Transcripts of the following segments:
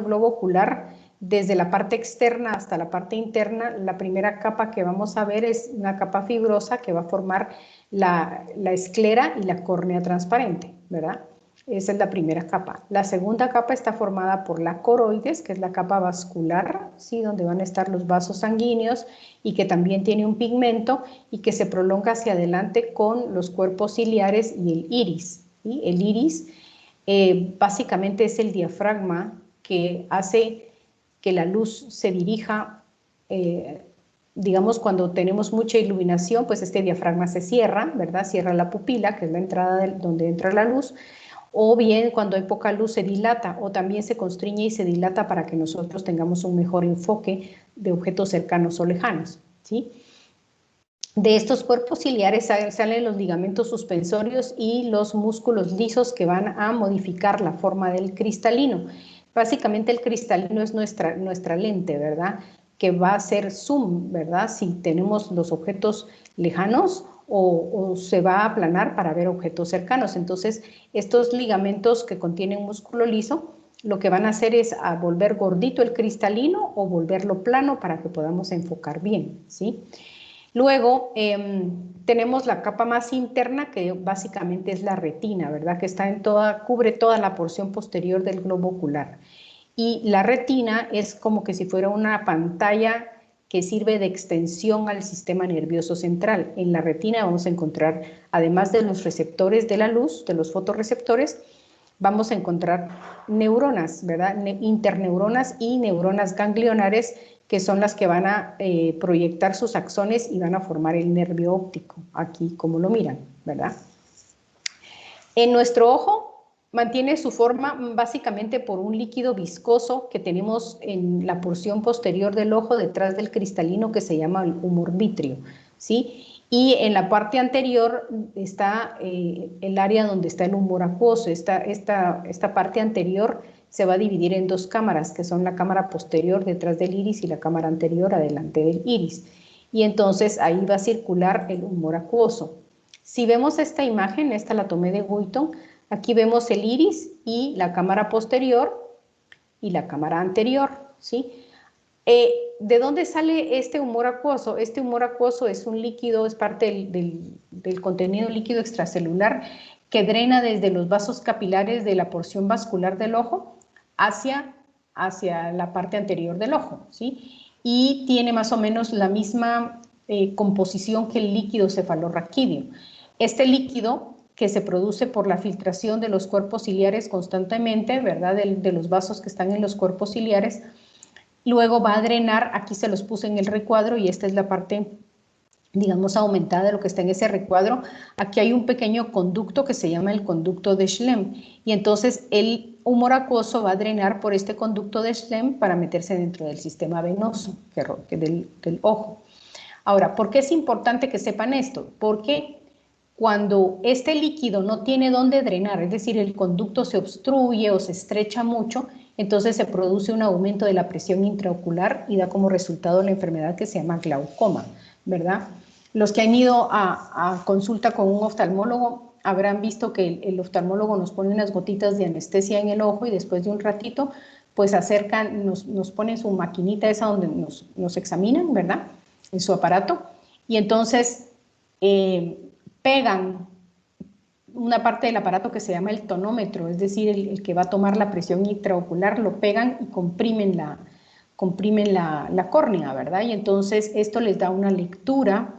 globo ocular, desde la parte externa hasta la parte interna, la primera capa que vamos a ver es una capa fibrosa que va a formar la esclera y la córnea transparente, ¿verdad? Esa es la primera capa. La segunda capa está formada por la coroides, que es la capa vascular, ¿sí? Donde van a estar los vasos sanguíneos y que también tiene un pigmento y que se prolonga hacia adelante con los cuerpos ciliares y el iris, ¿sí? El iris básicamente es el diafragma que hace que la luz se dirija, digamos, cuando tenemos mucha iluminación, pues este diafragma se cierra, ¿verdad? Cierra la pupila, que es la entrada donde entra la luz, o bien cuando hay poca luz se dilata, o también se constriñe y se dilata para que nosotros tengamos un mejor enfoque de objetos cercanos o lejanos, ¿sí? De estos cuerpos ciliares salen los ligamentos suspensorios y los músculos lisos que van a modificar la forma del cristalino. Básicamente el cristalino es nuestra lente, ¿verdad? Que va a ser zoom, ¿verdad? Si tenemos los objetos lejanos o se va a aplanar para ver objetos cercanos. Entonces, estos ligamentos que contienen músculo liso, lo que van a hacer es a volver gordito el cristalino o volverlo plano para que podamos enfocar bien, ¿sí? Luego tenemos la capa más interna que básicamente es la retina, ¿verdad? Que está cubre toda la porción posterior del globo ocular. Y la retina es como que si fuera una pantalla que sirve de extensión al sistema nervioso central. En la retina vamos a encontrar, además de los receptores de la luz, de los fotorreceptores, vamos a encontrar neuronas, ¿verdad? Interneuronas y neuronas ganglionares, que son las que van a proyectar sus axones y van a formar el nervio óptico, aquí como lo miran, ¿verdad? En nuestro ojo mantiene su forma básicamente por un líquido viscoso que tenemos en la porción posterior del ojo, detrás del cristalino, que se llama el humor vítreo, ¿sí? Y en la parte anterior está el área donde está el humor acuoso. Esta parte anterior se va a dividir en dos cámaras, que son la cámara posterior detrás del iris y la cámara anterior adelante del iris. Y entonces ahí va a circular el humor acuoso. Si vemos esta imagen, esta la tomé de Wheaton, aquí vemos el iris y la cámara posterior y la cámara anterior, ¿sí? ¿De dónde sale este humor acuoso? Este humor acuoso es un líquido, es parte del contenido líquido extracelular que drena desde los vasos capilares de la porción vascular del ojo hacia la parte anterior del ojo, ¿sí? Y tiene más o menos la misma composición que el líquido cefalorraquídeo. Este líquido, que se produce por la filtración de los cuerpos ciliares constantemente, ¿verdad? De los vasos que están en los cuerpos ciliares, luego va a drenar, aquí se los puse en el recuadro y esta es la parte, digamos, aumentada de lo que está en ese recuadro. Aquí hay un pequeño conducto que se llama el conducto de Schlemm y entonces el humor acuoso va a drenar por este conducto de Schlemm para meterse dentro del sistema venoso del ojo. Ahora, ¿por qué es importante que sepan esto? Porque cuando este líquido no tiene dónde drenar, es decir, el conducto se obstruye o se estrecha mucho, entonces se produce un aumento de la presión intraocular y da como resultado la enfermedad que se llama glaucoma, ¿verdad? Los que han ido a consulta con un oftalmólogo habrán visto que el oftalmólogo nos pone unas gotitas de anestesia en el ojo y después de un ratito, pues acercan, nos ponen su maquinita esa donde nos examinan, ¿verdad? En su aparato, y entonces pegan una parte del aparato que se llama el tonómetro, es decir, el que va a tomar la presión intraocular, lo pegan y comprimen la córnea, ¿verdad? Y entonces esto les da una lectura,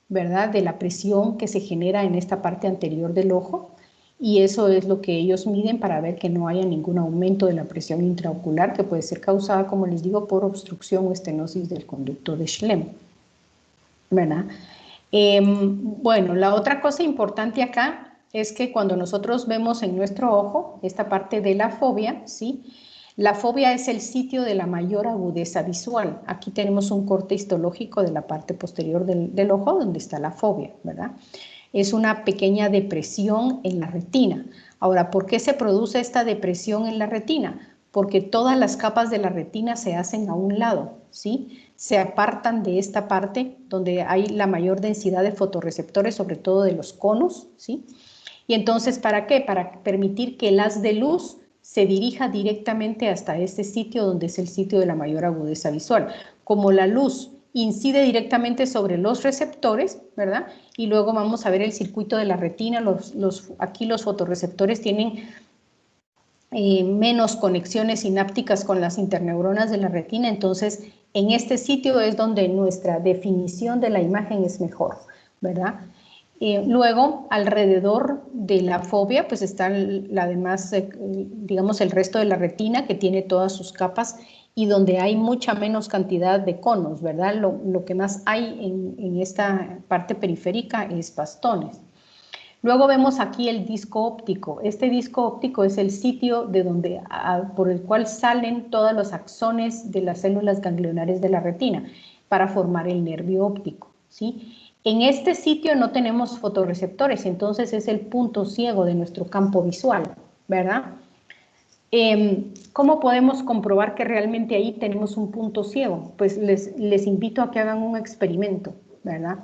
¿verdad?, de la presión que se genera en esta parte anterior del ojo, y eso es lo que ellos miden para ver que no haya ningún aumento de la presión intraocular, que puede ser causada, como les digo, por obstrucción o estenosis del conducto de Schlemm, ¿verdad? Bueno, la otra cosa importante acá es que cuando nosotros vemos en nuestro ojo esta parte de la fobia, ¿sí? La fobia es el sitio de la mayor agudeza visual. Aquí tenemos un corte histológico de la parte posterior del ojo donde está la fobia, ¿verdad? Es una pequeña depresión en la retina. Ahora, ¿por qué se produce esta depresión en la retina? Porque todas las capas de la retina se hacen a un lado, ¿sí? Se apartan de esta parte donde hay la mayor densidad de fotorreceptores, sobre todo de los conos, ¿sí? Y entonces, ¿para qué? Para permitir que el haz de luz se dirija directamente hasta este sitio donde es el sitio de la mayor agudeza visual. Como la luz incide directamente sobre los receptores, ¿verdad? Y luego vamos a ver el circuito de la retina. Aquí los fotorreceptores tienen menos conexiones sinápticas con las interneuronas de la retina, entonces en este sitio es donde nuestra definición de la imagen es mejor, ¿verdad? Luego, alrededor de la fóvea, pues está digamos, el resto de la retina que tiene todas sus capas y donde hay mucha menos cantidad de conos, ¿verdad? Lo que más hay en esta parte periférica es bastones. Luego vemos aquí el disco óptico. Este disco óptico es el sitio por el cual salen todos los axones de las células ganglionares de la retina para formar el nervio óptico, ¿sí? En este sitio no tenemos fotorreceptores, entonces es el punto ciego de nuestro campo visual, ¿verdad? ¿Cómo podemos comprobar que realmente ahí tenemos un punto ciego? Pues les invito a que hagan un experimento, ¿verdad?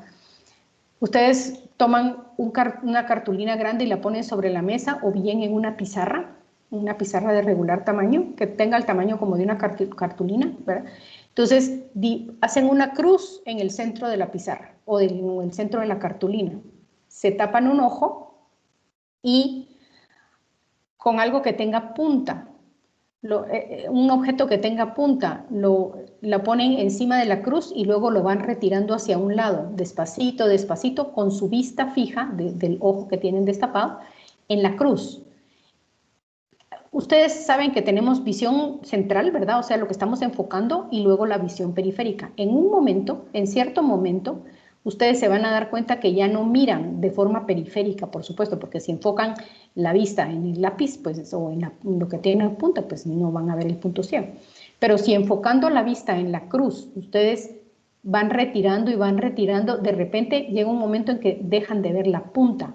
Ustedes toman una cartulina grande y la ponen sobre la mesa o bien en una pizarra de regular tamaño, que tenga el tamaño como de una cartulina, ¿verdad? Entonces, hacen una cruz en el centro de la pizarra o en el centro de la cartulina. Se tapan un ojo y con algo que tenga punta, un objeto que tenga punta, la ponen encima de la cruz y luego lo van retirando hacia un lado, despacito, despacito, con su vista fija del ojo que tienen destapado en la cruz. Ustedes saben que tenemos visión central, ¿verdad? O sea, lo que estamos enfocando y luego la visión periférica. En un momento, en cierto momento, ustedes se van a dar cuenta que ya no miran de forma periférica, por supuesto, porque si enfocan la vista en el lápiz, pues, o en lo que tiene en punta, pues no van a ver el punto ciego. Pero si enfocando la vista en la cruz, ustedes van retirando y van retirando, de repente llega un momento en que dejan de ver la punta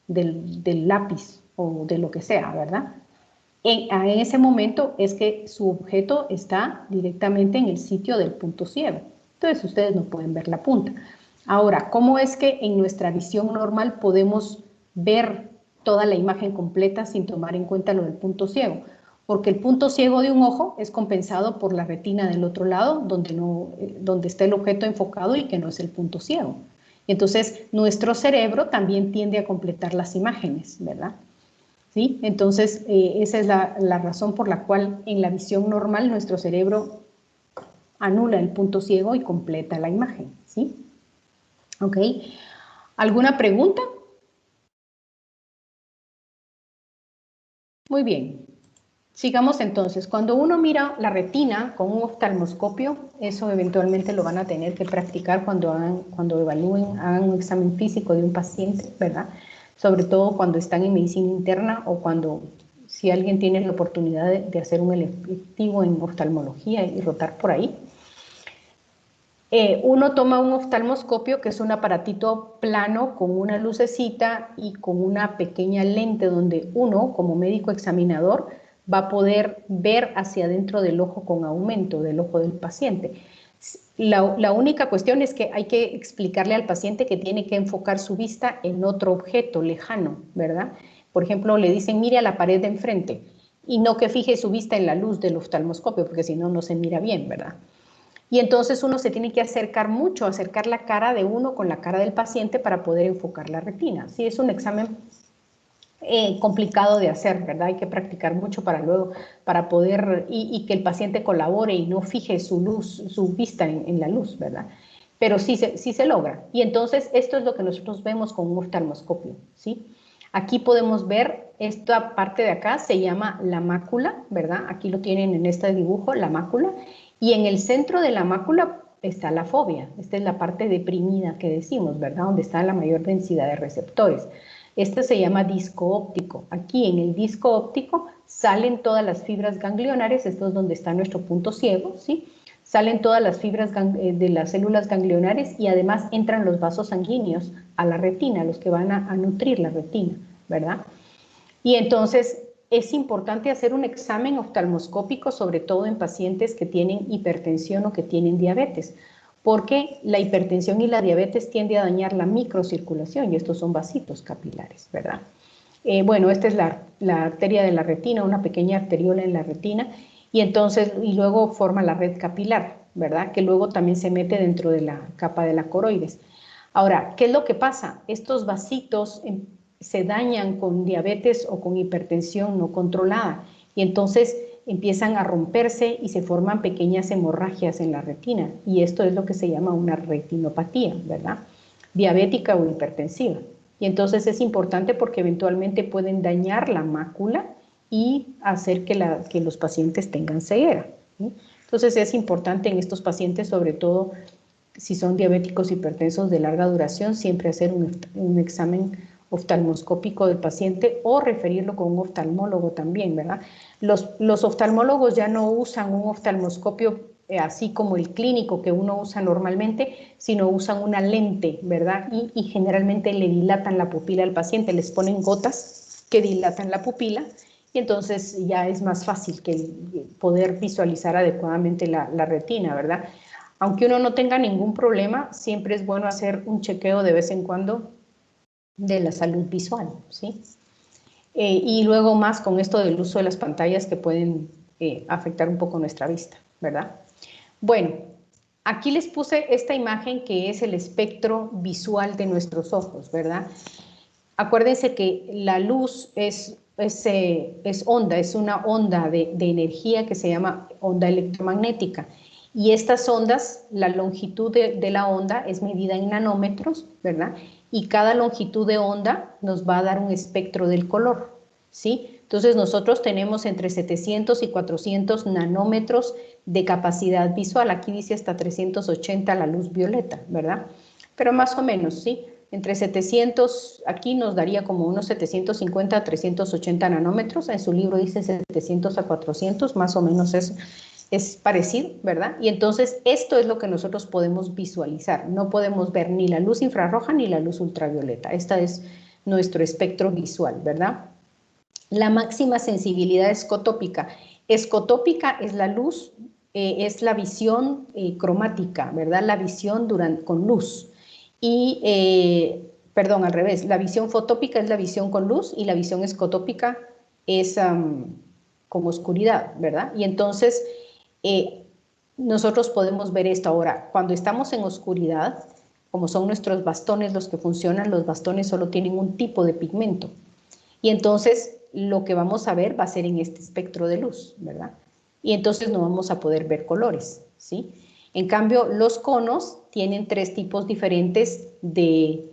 del lápiz o de lo que sea, ¿verdad? En ese momento es que su objeto está directamente en el sitio del punto ciego. Entonces ustedes no pueden ver la punta. Ahora, ¿cómo es que en nuestra visión normal podemos ver toda la imagen completa sin tomar en cuenta lo del punto ciego? Porque el punto ciego de un ojo es compensado por la retina del otro lado, donde está el objeto enfocado y que no es el punto ciego. Entonces, nuestro cerebro también tiende a completar las imágenes, ¿verdad? ¿Sí? Entonces, esa es la razón por la cual en la visión normal nuestro cerebro anula el punto ciego y completa la imagen, ¿sí? ¿Ok? ¿Alguna pregunta? Muy bien. Sigamos entonces. Cuando uno mira la retina con un oftalmoscopio, eso eventualmente lo van a tener que practicar cuando evalúen, hagan un examen físico de un paciente, ¿verdad? Sobre todo cuando están en medicina interna o si alguien tiene la oportunidad de hacer un electivo en oftalmología y rotar por ahí. Uno toma un oftalmoscopio, que es un aparatito plano con una lucecita y con una pequeña lente donde uno, como médico examinador, va a poder ver hacia adentro del ojo con aumento, del ojo del paciente. La única cuestión es que hay que explicarle al paciente que tiene que enfocar su vista en otro objeto lejano, ¿verdad? Por ejemplo, le dicen, mire a la pared de enfrente, y no que fije su vista en la luz del oftalmoscopio, porque si no, no se mira bien, ¿verdad? Y entonces uno se tiene que acercar mucho, acercar la cara de uno con la cara del paciente para poder enfocar la retina. Sí, es un examen complicado de hacer, ¿verdad? Hay que practicar mucho para poder, y que el paciente colabore y no fije su vista en la luz, ¿verdad? Pero sí se logra. Y entonces esto es lo que nosotros vemos con un oftalmoscopio, ¿sí? Aquí podemos ver esta parte de acá, se llama la mácula, ¿verdad? Aquí lo tienen en este dibujo, la mácula. Y en el centro de la mácula está la fóvea. Esta es la parte deprimida que decimos, ¿verdad? Donde está la mayor densidad de receptores. Este se llama disco óptico. Aquí en el disco óptico salen todas las fibras ganglionares, esto es donde está nuestro punto ciego, ¿sí? Salen todas las fibras de las células ganglionares y además entran los vasos sanguíneos a la retina, los que van a nutrir la retina, ¿verdad? Y entonces es importante hacer un examen oftalmoscópico, sobre todo en pacientes que tienen hipertensión o que tienen diabetes, porque la hipertensión y la diabetes tiende a dañar la microcirculación y estos son vasitos capilares, ¿verdad? Bueno, esta es la arteria de la retina, una pequeña arteriola en la retina, y entonces, y luego forma la red capilar, ¿verdad? Que luego también se mete dentro de la capa de la coroides. Ahora, ¿qué es lo que pasa? Estos vasitos se dañan con diabetes o con hipertensión no controlada, y entonces empiezan a romperse y se forman pequeñas hemorragias en la retina, y esto es lo que se llama una retinopatía, ¿verdad? Diabética o hipertensiva. Y entonces es importante porque eventualmente pueden dañar la mácula y hacer que los pacientes tengan ceguera, ¿sí? Entonces es importante en estos pacientes, sobre todo si son diabéticos hipertensos de larga duración, siempre hacer un examen oftalmoscópico del paciente o referirlo con un oftalmólogo también, ¿verdad? Los oftalmólogos ya no usan un oftalmoscopio así como el clínico que uno usa normalmente, sino usan una lente, ¿verdad? Y generalmente le dilatan la pupila al paciente, les ponen gotas que dilatan la pupila y entonces ya es más fácil que poder visualizar adecuadamente la retina, ¿verdad? Aunque uno no tenga ningún problema, siempre es bueno hacer un chequeo de vez en cuando de la salud visual, ¿sí? Y luego más con esto del uso de las pantallas que pueden afectar un poco nuestra vista, ¿verdad? Bueno, aquí les puse esta imagen que es el espectro visual de nuestros ojos, ¿verdad? Acuérdense que la luz es onda, es una onda de energía que se llama onda electromagnética. Y estas ondas, la longitud de la onda es medida en nanómetros, ¿verdad? Y cada longitud de onda nos va a dar un espectro del color, ¿sí? Entonces nosotros tenemos entre 700 y 400 nanómetros de capacidad visual. Aquí dice hasta 380 la luz violeta, ¿verdad? Pero más o menos, ¿sí? Entre 700, aquí nos daría como unos 750 a 380 nanómetros. En su libro dice 700 a 400, más o menos es parecido, ¿verdad? Y entonces esto es lo que nosotros podemos visualizar. No podemos ver ni la luz infrarroja ni la luz ultravioleta. Esta es nuestro espectro visual, ¿verdad? La máxima sensibilidad escotópica. Escotópica es la luz, es la visión cromática, ¿verdad? La visión con luz. Y, perdón, al revés, la visión fotópica es la visión con luz y la visión escotópica es con oscuridad, ¿verdad? Y entonces nosotros podemos ver esto ahora. Cuando estamos en oscuridad, como son nuestros bastones los que funcionan, los bastones solo tienen un tipo de pigmento. Y entonces lo que vamos a ver va a ser en este espectro de luz, ¿verdad? Y entonces no vamos a poder ver colores, ¿sí? En cambio, los conos tienen tres tipos diferentes de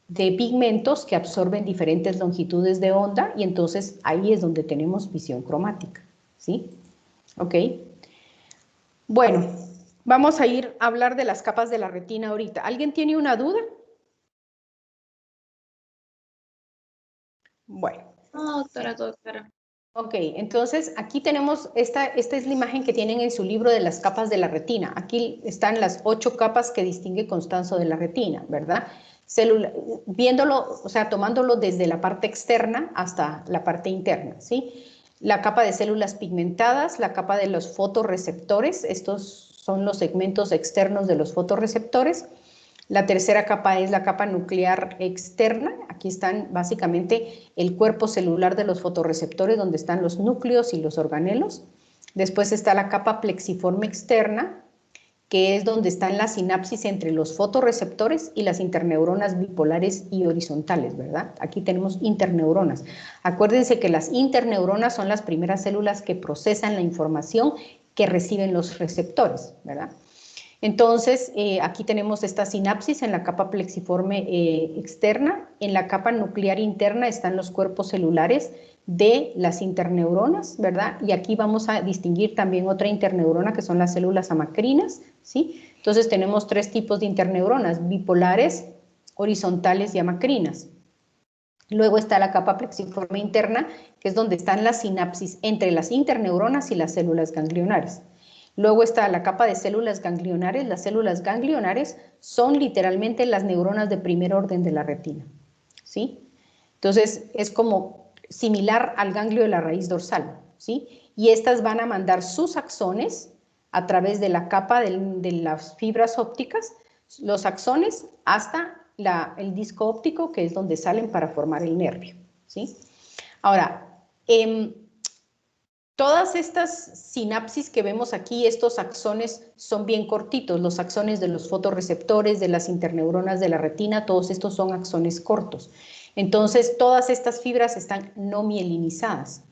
pigmentos que absorben diferentes longitudes de onda y entonces ahí es donde tenemos visión cromática, ¿sí? ¿Ok? Bueno, vamos a ir a hablar de las capas de la retina ahorita. ¿Alguien tiene una duda? Bueno. No, doctora, doctora. Ok, entonces aquí tenemos, esta es la imagen que tienen en su libro de las capas de la retina. Aquí están las 8 capas que distingue Constanzo de la retina, ¿verdad? Viéndolo, o sea, tomándolo desde la parte externa hasta la parte interna, ¿sí? La capa de células pigmentadas, la capa de los fotorreceptores, estos son los segmentos externos de los fotorreceptores. La tercera capa es la capa nuclear externa. Aquí están básicamente el cuerpo celular de los fotorreceptores, donde están los núcleos y los organelos. Después está la capa plexiforme externa, que es donde están las sinapsis entre los fotorreceptores y las interneuronas bipolares y horizontales, ¿verdad? Aquí tenemos interneuronas. Acuérdense que las interneuronas son las primeras células que procesan la información que reciben los receptores, ¿verdad? Entonces, aquí tenemos esta sinapsis en la capa plexiforme externa. En la capa nuclear interna están los cuerpos celulares de las interneuronas, ¿verdad? Y aquí vamos a distinguir también otra interneurona que son las células amacrinas, ¿sí? Entonces tenemos tres tipos de interneuronas, bipolares, horizontales y amacrinas. Luego está la capa plexiforme interna, que es donde están las sinapsis entre las interneuronas y las células ganglionares. Luego está la capa de células ganglionares. Las células ganglionares son literalmente las neuronas de primer orden de la retina, ¿sí? Entonces es como similar al ganglio de la raíz dorsal, ¿sí? Y estas van a mandar sus axones a través de la capa de las fibras ópticas, los axones hasta el disco óptico, que es donde salen para formar el nervio, ¿sí? Ahora, todas estas sinapsis que vemos aquí, estos axones son bien cortitos, los axones de los fotorreceptores, de las interneuronas de la retina, todos estos son axones cortos. Entonces, todas estas fibras están no mielinizadas.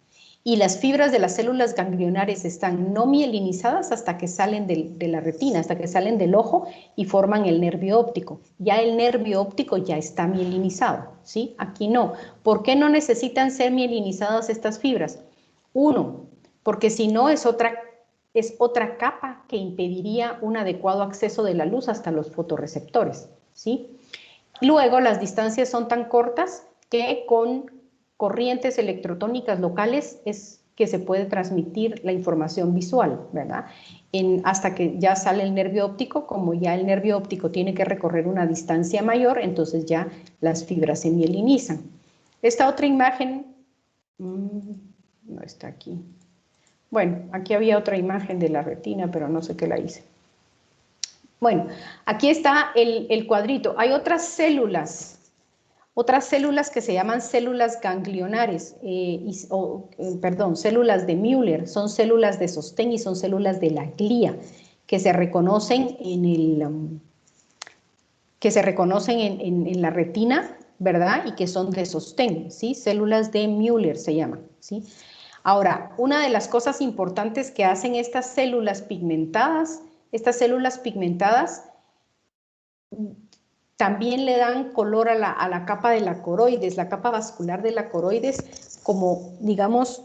Y las fibras de las células ganglionares están no mielinizadas hasta que salen de la retina, hasta que salen del ojo y forman el nervio óptico. Ya el nervio óptico ya está mielinizado, ¿sí? Aquí no. ¿Por qué no necesitan ser mielinizadas estas fibras? Uno, porque si no es otra capa que impediría un adecuado acceso de la luz hasta los fotorreceptores, ¿sí? Luego, las distancias son tan cortas que con corrientes electrotónicas locales es que se puede transmitir la información visual, ¿verdad? Hasta que ya sale el nervio óptico, como ya el nervio óptico tiene que recorrer una distancia mayor, entonces ya las fibras se mielinizan. Esta otra imagen, no está aquí. Bueno, aquí había otra imagen de la retina, pero no sé qué la hice. Bueno, aquí está el cuadrito. Hay otras células que se llaman células ganglionares, células de Müller, son células de sostén y son células de la glía, que se reconocen en la retina, ¿verdad? Y que son de sostén, ¿sí? Células de Müller se llaman, ¿sí? Ahora, una de las cosas importantes que hacen estas células pigmentadas también le dan color a la capa de la coroides, la capa vascular de la coroides, como digamos,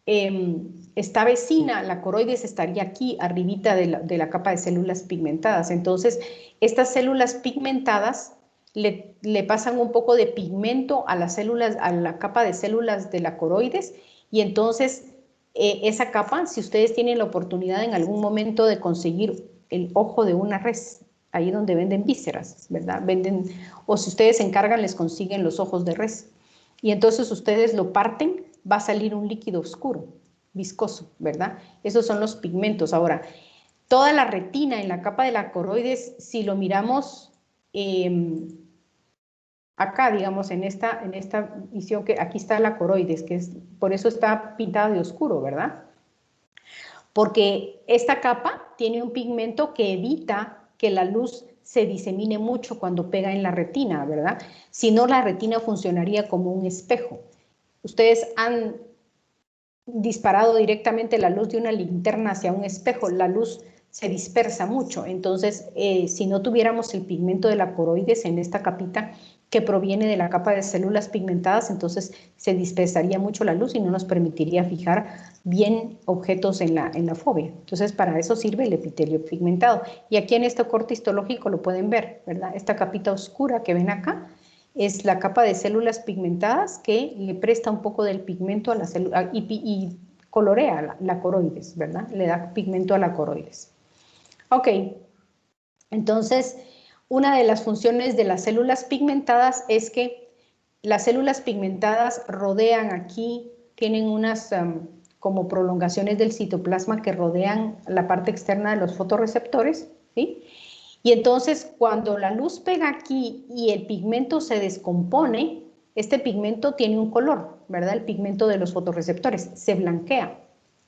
está vecina, la coroides estaría aquí, arribita de la capa de células pigmentadas. Entonces, estas células pigmentadas le pasan un poco de pigmento a las células, a la capa de células de la coroides, y entonces esa capa, si ustedes tienen la oportunidad en algún momento de conseguir el ojo de una res, ahí donde venden vísceras, ¿verdad? O si ustedes se encargan, les consiguen los ojos de res. Y entonces ustedes lo parten, va a salir un líquido oscuro, viscoso, ¿verdad? Esos son los pigmentos. Ahora, toda la retina en la capa de la coroides, si lo miramos acá, digamos, en esta visión, que aquí está la coroides, por eso está pintada de oscuro, ¿verdad? Porque esta capa tiene un pigmento que evita que la luz se disemine mucho cuando pega en la retina, ¿verdad? Si no, la retina funcionaría como un espejo. Ustedes han disparado directamente la luz de una linterna hacia un espejo, la luz se dispersa mucho. Entonces, si no tuviéramos el pigmento de la coroides en esta capita que proviene de la capa de células pigmentadas, entonces se dispersaría mucho la luz y no nos permitiría fijar bien objetos en la fóvea. Entonces, para eso sirve el epitelio pigmentado. Y aquí en este corte histológico lo pueden ver, ¿verdad? Esta capita oscura que ven acá es la capa de células pigmentadas que le presta un poco del pigmento a la célula y colorea la coroides, ¿verdad? Le da pigmento a la coroides. Ok, entonces una de las funciones de las células pigmentadas es que las células pigmentadas rodean aquí, tienen unas como prolongaciones del citoplasma que rodean la parte externa de los fotorreceptores, ¿sí? Y entonces cuando la luz pega aquí y el pigmento se descompone, este pigmento tiene un color, ¿verdad? El pigmento de los fotorreceptores se blanquea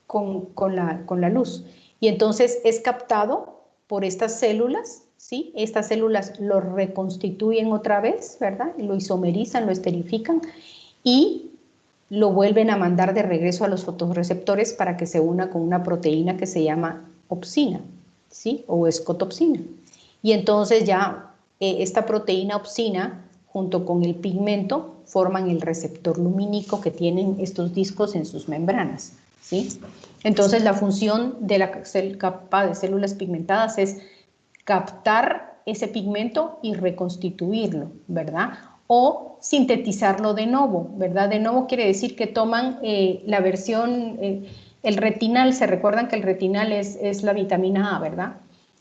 con la luz. Y entonces es captado por estas células, ¿sí? Estas células lo reconstituyen otra vez, ¿verdad? Lo isomerizan, lo esterifican y lo vuelven a mandar de regreso a los fotorreceptores para que se una con una proteína que se llama opsina, ¿sí? O escotopsina. Y entonces ya esta proteína opsina junto con el pigmento forman el receptor lumínico que tienen estos discos en sus membranas, ¿sí? Entonces la función de la capa de células pigmentadas es captar ese pigmento y reconstituirlo, ¿verdad? O sintetizarlo de nuevo, ¿verdad? De nuevo quiere decir que toman la versión, el retinal, se recuerdan que el retinal es la vitamina A, ¿verdad?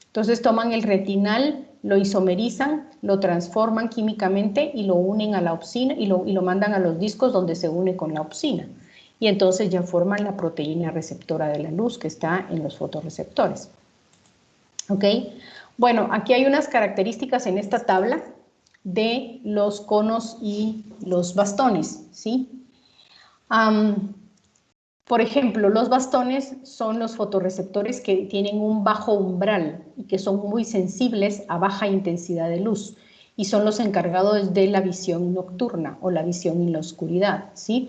Entonces toman el retinal, lo isomerizan, lo transforman químicamente y lo unen a la opsina y lo mandan a los discos donde se une con la opsina. Y entonces ya forman la proteína receptora de la luz que está en los fotorreceptores. ¿Ok? Bueno, aquí hay unas características en esta tabla de los conos y los bastones, ¿sí? Am, por ejemplo, los bastones son los fotorreceptores que tienen un bajo umbral y que son muy sensibles a baja intensidad de luz y son los encargados de la visión nocturna o la visión en la oscuridad, ¿sí?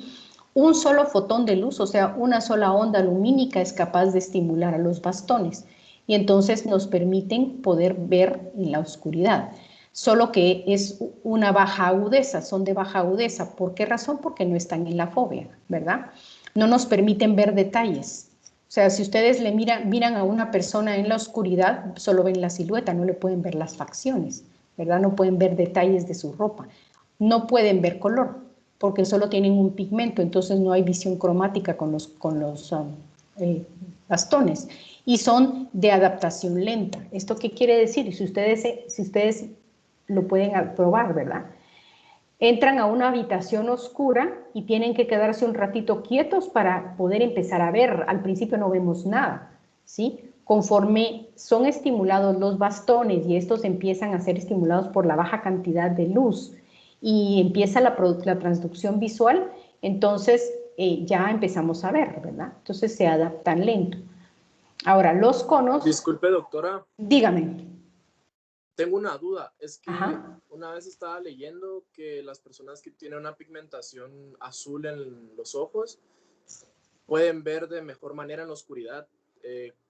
Un solo fotón de luz, o sea, una sola onda lumínica es capaz de estimular a los bastones y entonces nos permiten poder ver en la oscuridad. Solo que es una baja agudeza, son de baja agudeza. ¿Por qué razón? Porque no están en la fóvea, ¿verdad? No nos permiten ver detalles. O sea, si ustedes le miran a una persona en la oscuridad, solo ven la silueta, no le pueden ver las facciones, ¿verdad? No pueden ver detalles de su ropa. No pueden ver color, porque solo tienen un pigmento, entonces no hay visión cromática con los bastones. Y son de adaptación lenta. ¿Esto qué quiere decir? Si ustedes lo pueden probar, ¿verdad? Entran a una habitación oscura y tienen que quedarse un ratito quietos para poder empezar a ver. Al principio no vemos nada, ¿sí? Conforme son estimulados los bastones y estos empiezan a ser estimulados por la baja cantidad de luz y empieza la transducción visual, entonces ya empezamos a ver, ¿verdad? Entonces se adaptan lento. Ahora, los conos... Disculpe, doctora. Dígame. Tengo una duda. Es que Ajá. una vez estaba leyendo que las personas que tienen una pigmentación azul en los ojos pueden ver de mejor manera en la oscuridad.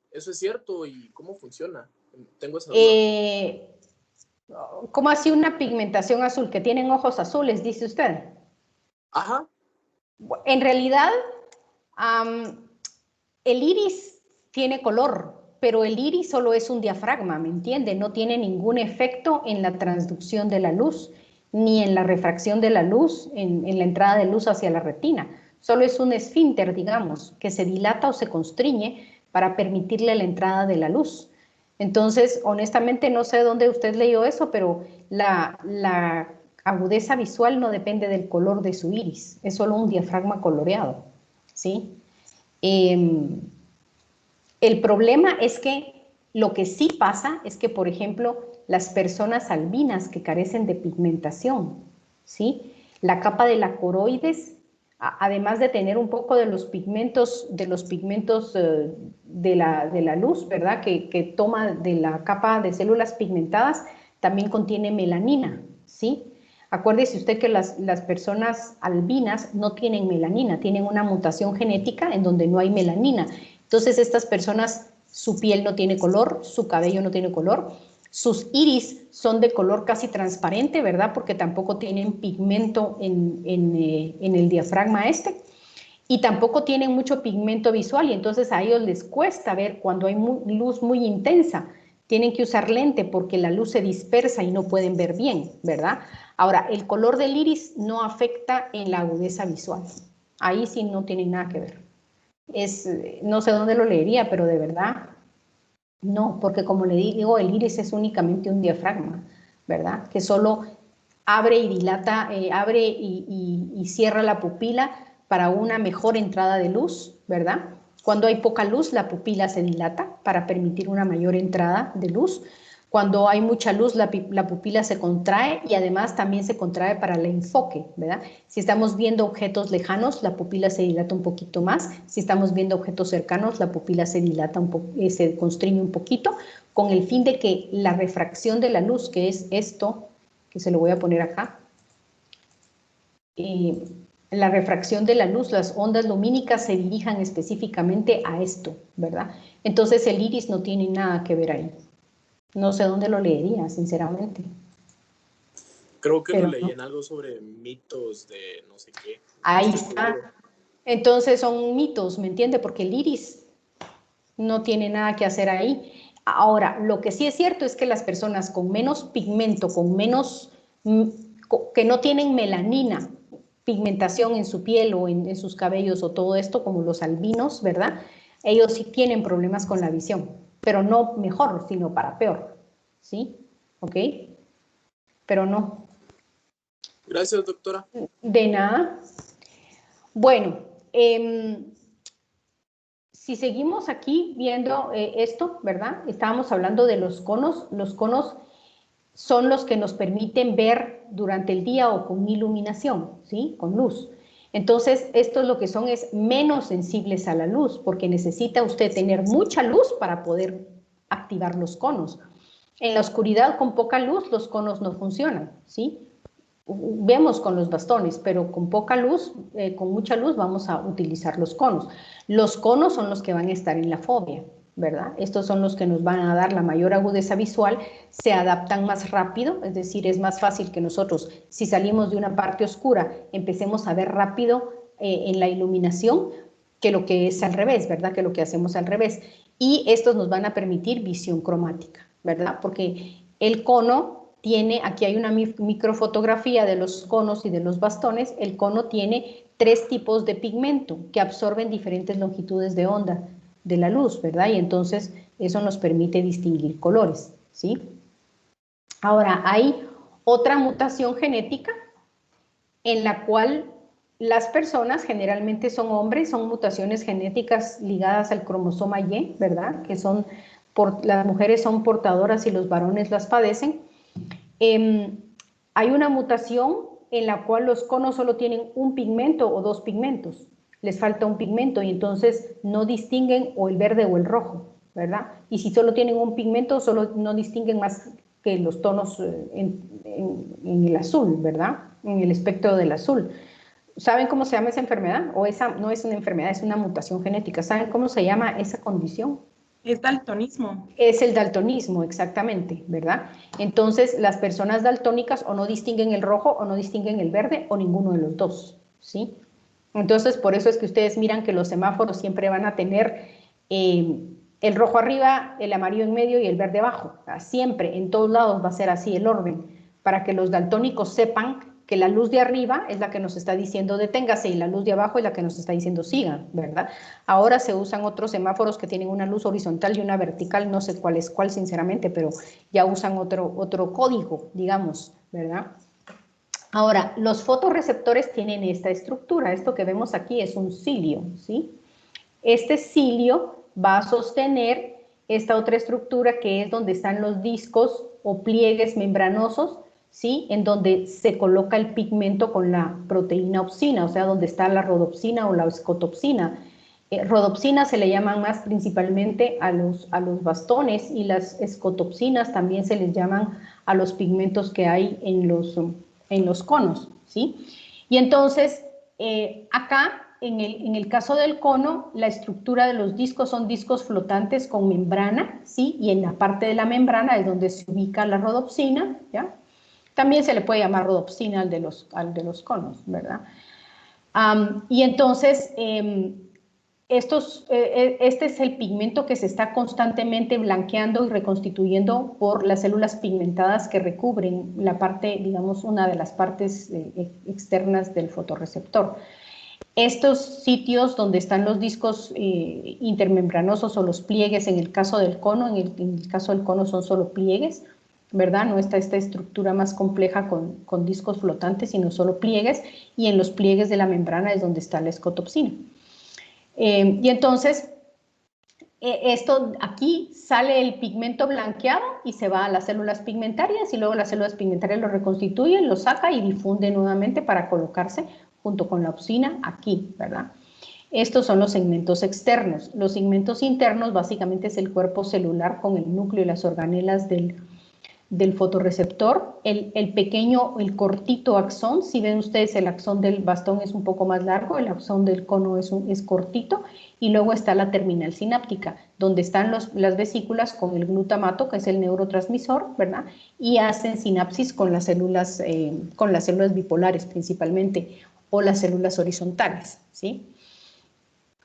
¿Eso es cierto y cómo funciona? Tengo esa duda. ¿Cómo así una pigmentación azul? ¿Que tienen ojos azules, dice usted? Ajá. En realidad, el iris tiene color, pero el iris solo es un diafragma, ¿me entiende? No tiene ningún efecto en la transducción de la luz, ni en la refracción de la luz, en la entrada de luz hacia la retina. Solo es un esfínter, digamos, que se dilata o se constriñe para permitirle la entrada de la luz. Entonces, honestamente, no sé dónde usted leyó eso, pero la agudeza visual no depende del color de su iris, es solo un diafragma coloreado, ¿sí? El problema es que lo que sí pasa es que, por ejemplo, las personas albinas que carecen de pigmentación, ¿sí? La capa de la coroides, además de tener un poco de los pigmentos de la luz, ¿verdad? Que toma de la capa de células pigmentadas, también contiene melanina, ¿sí? Acuérdese usted que las personas albinas no tienen melanina, tienen una mutación genética en donde no hay melanina. Entonces estas personas, su piel no tiene color, su cabello no tiene color, sus iris son de color casi transparente, ¿verdad? Porque tampoco tienen pigmento en el diafragma y tampoco tienen mucho pigmento visual y entonces a ellos les cuesta ver cuando hay luz muy intensa. Tienen que usar lente porque la luz se dispersa y no pueden ver bien, ¿verdad? Ahora, el color del iris no afecta en la agudeza visual. Ahí sí no tiene nada que ver. No sé dónde lo leería, pero de verdad no, porque como le digo, el iris es únicamente un diafragma, ¿verdad? Que solo abre y dilata, abre y cierra la pupila para una mejor entrada de luz, ¿verdad? Cuando hay poca luz, la pupila se dilata para permitir una mayor entrada de luz. Cuando hay mucha luz, la pupila se contrae y además también se contrae para el enfoque, ¿verdad? Si estamos viendo objetos lejanos, la pupila se dilata un poquito más. Si estamos viendo objetos cercanos, la pupila se dilata se constriñe un poquito, con el fin de que la refracción de la luz, que es esto, que se lo voy a poner acá, la refracción de la luz, las ondas lumínicas se dirijan específicamente a esto, ¿verdad? Entonces el iris no tiene nada que ver ahí. No sé dónde lo leería, sinceramente. Creo que Pero lo leí no. en algo sobre mitos de no sé qué. Ahí No estoy está. seguro. Entonces son mitos, ¿me entiende? Porque el iris no tiene nada que hacer ahí. Ahora, lo que sí es cierto es que las personas con menos pigmento, que no tienen melanina, pigmentación en su piel o en sus cabellos o todo esto, como los albinos, ¿verdad? Ellos sí tienen problemas con la visión, pero no mejor, sino para peor, ¿sí? ¿Ok? Pero no. Gracias, doctora. De nada. Bueno, si seguimos aquí viendo esto, ¿verdad? Estábamos hablando de los conos. Los conos son los que nos permiten ver durante el día o con iluminación, ¿sí? Con luz. Entonces, esto lo que son es menos sensibles a la luz, porque necesita usted tener mucha luz para poder activar los conos. En la oscuridad, con poca luz, los conos no funcionan, ¿sí? Vemos con los bastones, pero con poca luz, con mucha luz, vamos a utilizar los conos. Los conos son los que van a estar en la fobia, ¿verdad? Estos son los que nos van a dar la mayor agudeza visual, se adaptan más rápido, es decir, es más fácil que nosotros, si salimos de una parte oscura, empecemos a ver rápido en la iluminación, que lo que es al revés, ¿verdad? Que lo que hacemos al revés. Y estos nos van a permitir visión cromática, ¿verdad? Porque el cono tiene, aquí hay una microfotografía de los conos y de los bastones, el cono tiene 3 tipos de pigmento que absorben diferentes longitudes de onda de la luz, ¿verdad? Y entonces eso nos permite distinguir colores, ¿sí? Ahora, hay otra mutación genética en la cual las personas, generalmente son hombres, son mutaciones genéticas ligadas al cromosoma Y, ¿verdad? Que son, las mujeres son portadoras y los varones las padecen. Hay una mutación en la cual los conos solo tienen un pigmento o 2 pigmentos. Les falta un pigmento y entonces no distinguen o el verde o el rojo, ¿verdad? Y si solo tienen un pigmento, solo no distinguen más que los tonos en el azul, ¿verdad? En el espectro del azul. ¿Saben cómo se llama esa enfermedad? O esa no es una enfermedad, es una mutación genética. ¿Saben cómo se llama esa condición? Es daltonismo. Es el daltonismo, exactamente, ¿verdad? Entonces, las personas daltónicas o no distinguen el rojo o no distinguen el verde o ninguno de los dos, ¿sí? Entonces, por eso es que ustedes miran que los semáforos siempre van a tener el rojo arriba, el amarillo en medio y el verde abajo. Siempre, en todos lados va a ser así el orden, para que los daltónicos sepan que la luz de arriba es la que nos está diciendo deténgase y la luz de abajo es la que nos está diciendo siga, ¿verdad? Ahora se usan otros semáforos que tienen una luz horizontal y una vertical, no sé cuál es cuál sinceramente, pero ya usan otro código, digamos, ¿verdad? Ahora, los fotorreceptores tienen esta estructura, esto que vemos aquí es un cilio, ¿sí? Este cilio va a sostener esta otra estructura que es donde están los discos o pliegues membranosos, ¿sí? En donde se coloca el pigmento con la proteína opsina, o sea, donde está la rodopsina o la escotopsina. Rodopsina se le llaman más principalmente a los bastones y las escotopsinas también se les llaman a los pigmentos que hay en los conos, ¿sí? Y entonces, acá, en el caso del cono, la estructura de los discos son discos flotantes con membrana, ¿sí? Y en la parte de la membrana es donde se ubica la rodopsina, ¿ya? También se le puede llamar rodopsina al de los conos, ¿verdad? Y entonces, este es el pigmento que se está constantemente blanqueando y reconstituyendo por las células pigmentadas que recubren la parte, digamos, una de las partes externas del fotorreceptor. Estos sitios donde están los discos intermembranosos o los pliegues, en el caso del cono, en el caso del cono son solo pliegues, ¿verdad? No está esta estructura más compleja con discos flotantes, sino solo pliegues, y en los pliegues de la membrana es donde está la escotopsina. Y entonces, esto aquí sale el pigmento blanqueado y se va a las células pigmentarias y luego las células pigmentarias lo reconstituyen, lo saca y difunde nuevamente para colocarse junto con la opsina aquí, ¿verdad? Estos son los segmentos externos. Los segmentos internos básicamente es el cuerpo celular con el núcleo y las organelas del fotorreceptor, el pequeño, el cortito axón. Si ven ustedes, el axón del bastón es un poco más largo, el axón del cono es cortito, y luego está la terminal sináptica, donde están las vesículas con el glutamato, que es el neurotransmisor, ¿verdad? Y hacen sinapsis con las células bipolares principalmente, o las células horizontales, ¿sí?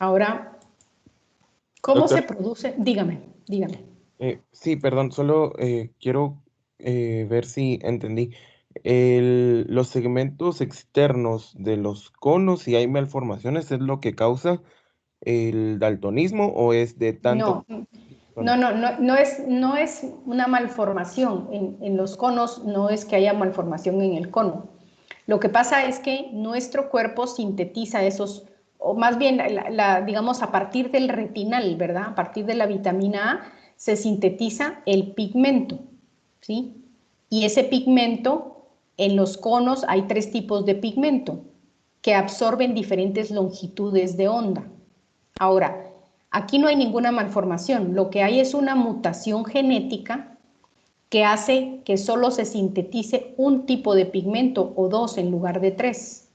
Ahora, ¿cómo se produce? Dígame. Sí, perdón, solo quiero ver si entendí. Los segmentos externos de los conos, si hay malformaciones, ¿es lo que causa el daltonismo o es de tanto? No es una malformación. En los conos no es que haya malformación en el cono. Lo que pasa es que nuestro cuerpo sintetiza esos, o más bien, digamos, a partir del retinal, ¿verdad? A partir de la vitamina A se sintetiza el pigmento, ¿sí? Y ese pigmento, en los conos hay 3 tipos de pigmento. que absorben diferentes longitudes de onda. Ahora, aquí no hay ninguna malformación, lo que hay es una mutación genética que hace que solo se sintetice un tipo de pigmento o dos en lugar de tres,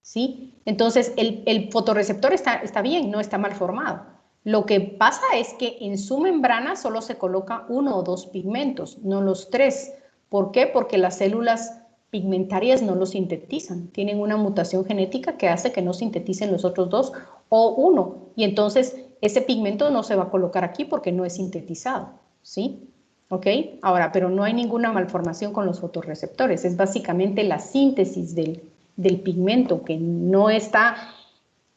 ¿sí? Entonces, el fotorreceptor está bien, no está mal formado. Lo que pasa es que en su membrana solo se coloca uno o dos pigmentos, no los tres. ¿Por qué? Porque las células pigmentarias no lo sintetizan. Tienen una mutación genética que hace que no sinteticen los otros dos o uno. Y entonces ese pigmento no se va a colocar aquí porque no es sintetizado, ¿sí? ¿Ok? Ahora, pero no hay ninguna malformación con los fotorreceptores. Es básicamente la síntesis del pigmento que no está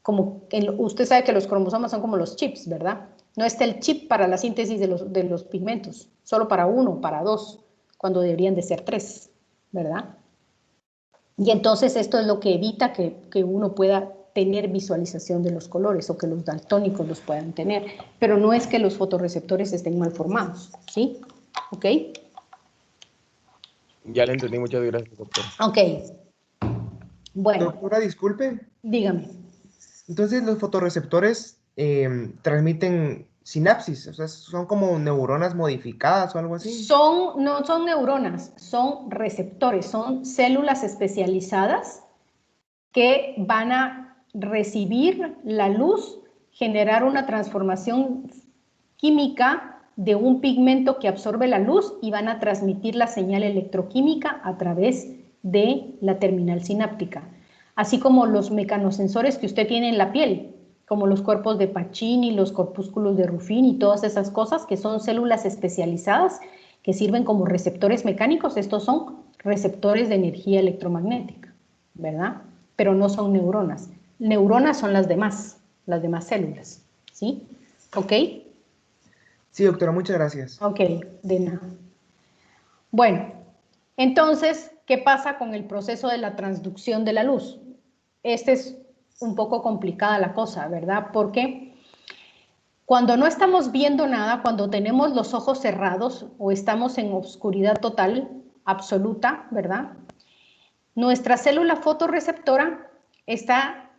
como, usted sabe que los cromosomas son como los chips, ¿verdad? No está el chip para la síntesis de los pigmentos, solo para uno, para dos, cuando deberían de ser tres, ¿verdad? Y entonces esto es lo que evita que uno pueda tener visualización de los colores o que los daltónicos los puedan tener, pero no es que los fotorreceptores estén mal formados, ¿sí? ¿Ok? Ya le entendí, muchas gracias, doctor. Ok. Bueno. Doctora, disculpe. Dígame. Entonces, los fotorreceptores transmiten sinapsis, o sea, son como neuronas modificadas o algo así. No son neuronas, son receptores, son células especializadas que van a recibir la luz, generar una transformación química de un pigmento que absorbe la luz y van a transmitir la señal electroquímica a través de la terminal sináptica. Así como los mecanosensores que usted tiene en la piel, como los cuerpos de Pacini, los corpúsculos de Ruffin y todas esas cosas que son células especializadas que sirven como receptores mecánicos. Estos son receptores de energía electromagnética, ¿verdad? Pero no son neuronas. Neuronas son las demás células, ¿sí? ¿Ok? Sí, doctora, muchas gracias. Ok, de nada. Bueno, entonces, ¿qué pasa con el proceso de la transducción de la luz? Este es un poco complicada la cosa, ¿verdad? Porque cuando no estamos viendo nada, cuando tenemos los ojos cerrados o estamos en oscuridad total, absoluta, ¿verdad? Nuestra célula fotorreceptora está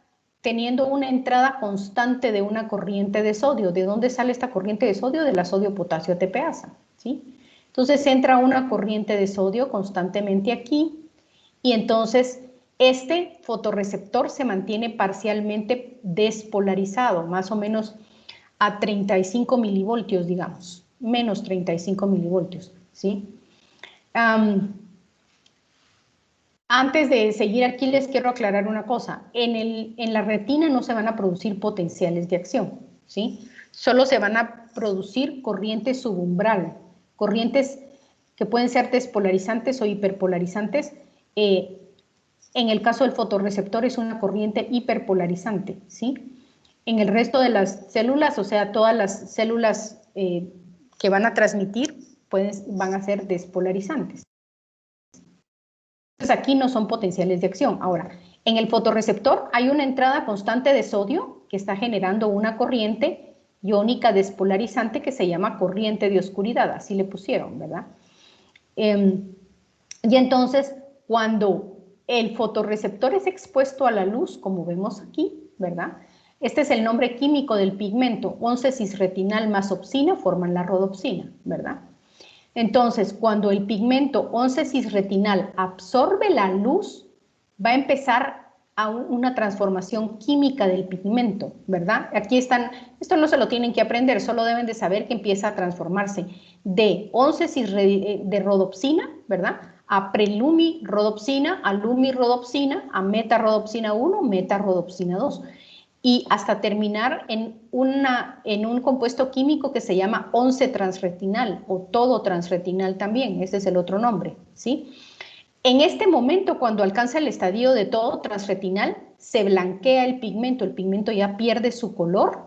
teniendo una entrada constante de una corriente de sodio. ¿De dónde sale esta corriente de sodio? De la sodio-potasio ATPasa, ¿sí? Entonces entra una corriente de sodio constantemente aquí y entonces este fotorreceptor se mantiene parcialmente despolarizado, más o menos a 35 milivoltios, digamos, menos 35 milivoltios, ¿sí? Antes de seguir aquí les quiero aclarar una cosa. En la retina no se van a producir potenciales de acción, ¿sí? Solo se van a producir corrientes subumbral, corrientes que pueden ser despolarizantes o hiperpolarizantes. En el caso del fotorreceptor es una corriente hiperpolarizante, ¿sí? En el resto de las células, o sea, todas las células que van a transmitir van a ser despolarizantes. Entonces aquí no son potenciales de acción. Ahora, en el fotorreceptor hay una entrada constante de sodio que está generando una corriente iónica despolarizante que se llama corriente de oscuridad, así le pusieron, ¿verdad? Y entonces, cuando el fotorreceptor es expuesto a la luz, como vemos aquí, ¿verdad? Este es el nombre químico del pigmento, 11-cisretinal más opsina forman la rodopsina, ¿verdad? Entonces, cuando el pigmento 11-cisretinal absorbe la luz, va a empezar a una transformación química del pigmento, ¿verdad? Aquí están, esto no se lo tienen que aprender, solo deben de saber que empieza a transformarse de 11-cis de rodopsina, ¿verdad? A prelumirrodopsina, a lumirrodopsina, a metarrodopsina 1, metarrodopsina 2. Y hasta terminar en un compuesto químico que se llama 11-transretinal o todo transretinal también, ese es el otro nombre, ¿sí? En este momento, cuando alcanza el estadio de todo transretinal, se blanquea el pigmento ya pierde su color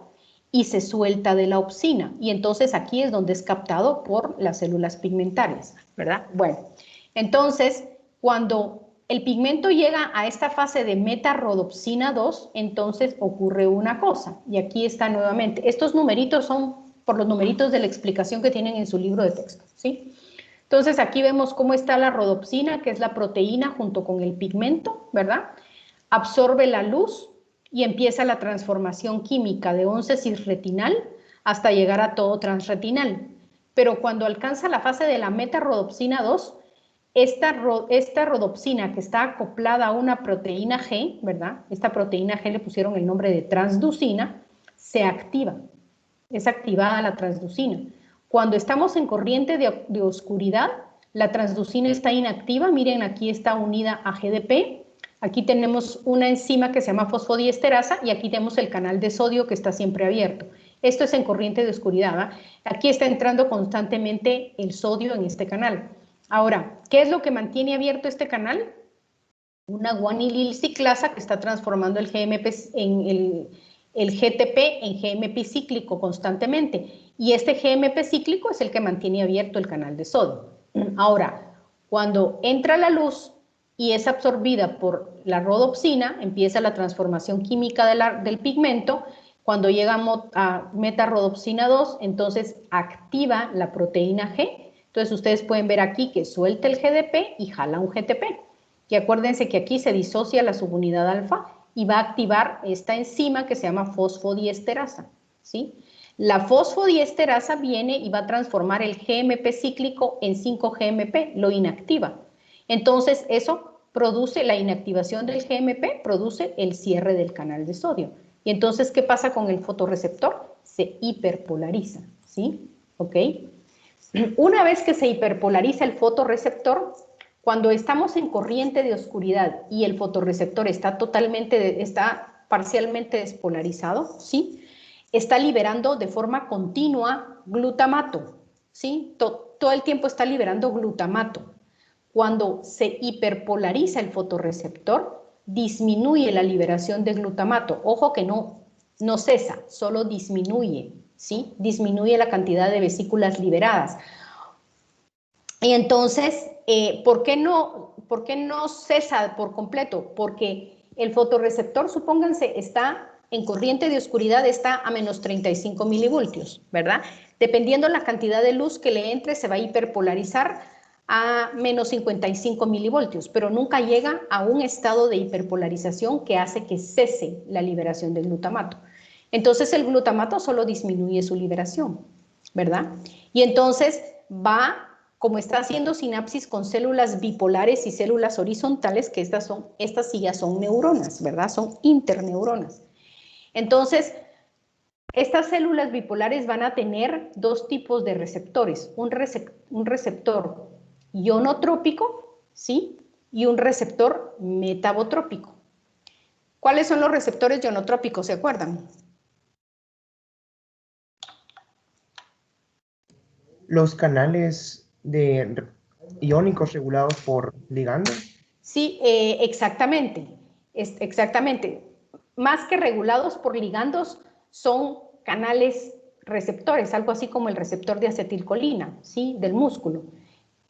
y se suelta de la opsina, y entonces aquí es donde es captado por las células pigmentarias, ¿verdad? Bueno, entonces, cuando el pigmento llega a esta fase de metarrodopsina 2, entonces ocurre una cosa, y aquí está nuevamente. Estos numeritos son por los numeritos de la explicación que tienen en su libro de texto, ¿sí? Entonces aquí vemos cómo está la rodopsina, que es la proteína junto con el pigmento, ¿verdad? absorbe la luz y empieza la transformación química de 11 cisretinal hasta llegar a todo transretinal. Pero cuando alcanza la fase de la metarrodopsina 2, esta rodopsina que está acoplada a una proteína G, ¿verdad? Esta proteína G le pusieron el nombre de transducina, se activa. Es activada la transducina. Cuando estamos en corriente de oscuridad, la transducina está inactiva. Miren, aquí está unida a GDP. Aquí tenemos una enzima que se llama fosfodiesterasa y aquí tenemos el canal de sodio que está siempre abierto. Esto es en corriente de oscuridad, ¿verdad? Aquí está entrando constantemente el sodio en este canal. Ahora, ¿qué es lo que mantiene abierto este canal? Una guanililciclasa que está transformando el GMP en el GTP en GMP cíclico constantemente. Y este GMP cíclico es el que mantiene abierto el canal de sodio. Ahora, cuando entra la luz y es absorbida por la rodopsina, empieza la transformación química del pigmento. Cuando llega a metarrodopsina 2, entonces activa la proteína G. Entonces ustedes pueden ver aquí que suelta el GDP y jala un GTP. Y acuérdense que aquí se disocia la subunidad alfa y va a activar esta enzima que se llama fosfodiesterasa, ¿sí? La fosfodiesterasa viene y va a transformar el GMP cíclico en 5-GMP, lo inactiva. Entonces eso produce la inactivación del GMP, produce el cierre del canal de sodio. Y entonces, ¿qué pasa con el fotorreceptor? Se hiperpolariza, ¿sí? ¿Ok? Una vez que se hiperpolariza el fotorreceptor, cuando estamos en corriente de oscuridad y el fotorreceptor está parcialmente despolarizado, ¿sí? Está liberando de forma continua glutamato, ¿sí? Todo el tiempo está liberando glutamato. Cuando se hiperpolariza el fotorreceptor, disminuye la liberación de glutamato. Ojo que no cesa, solo disminuye, ¿sí? Disminuye la cantidad de vesículas liberadas. Y entonces, ¿por qué no cesa por completo? Porque el fotorreceptor, supónganse, está en corriente de oscuridad, está a menos 35 milivoltios, ¿verdad? Dependiendo la cantidad de luz que le entre, se va a hiperpolarizar a menos 55 milivoltios, pero nunca llega a un estado de hiperpolarización que hace que cese la liberación del glutamato. Entonces, el glutamato solo disminuye su liberación, ¿verdad? Y entonces como está haciendo sinapsis con células bipolares y células horizontales, que estas sí ya son neuronas, ¿verdad? Son interneuronas. Entonces, estas células bipolares van a tener dos tipos de receptores, un receptor ionotrópico, ¿sí? Y un receptor metabotrópico. ¿Cuáles son los receptores ionotrópicos? ¿Se acuerdan? Los canales iónicos regulados por ligandos. Sí, exactamente. Exactamente. Más que regulados por ligandos, son canales receptores, algo así como el receptor de acetilcolina, ¿sí? Del músculo.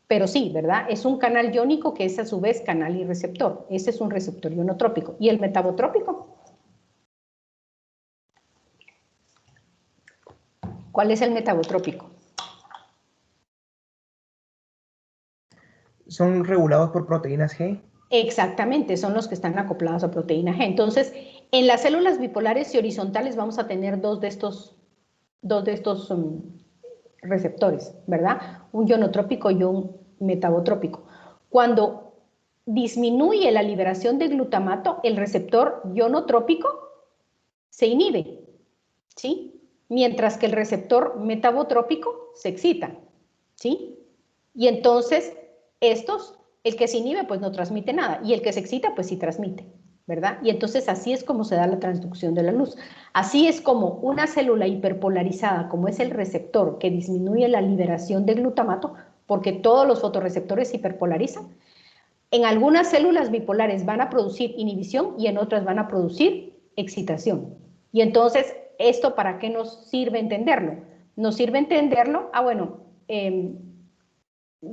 Pero sí, ¿verdad? Es un canal iónico que es a su vez canal y receptor. Ese es un receptor ionotrópico. ¿Y el metabotrópico? ¿Cuál es el metabotrópico? ¿Son regulados por proteínas G? Exactamente, son los que están acoplados a proteína G. Entonces, en las células bipolares y horizontales vamos a tener dos de estos receptores, ¿verdad? Un ionotrópico y un metabotrópico. Cuando disminuye la liberación de glutamato, el receptor ionotrópico se inhibe, ¿sí? Mientras que el receptor metabotrópico se excita, ¿sí? Y entonces, el que se inhibe, pues no transmite nada, y el que se excita, pues sí transmite, ¿verdad? Y entonces así es como se da la transducción de la luz. Así es como una célula hiperpolarizada, como es el receptor, que disminuye la liberación de glutamato, porque todos los fotorreceptores se hiperpolarizan. En algunas células bipolares van a producir inhibición y en otras van a producir excitación. Y entonces, ¿esto para qué nos sirve entenderlo? Nos sirve entenderlo,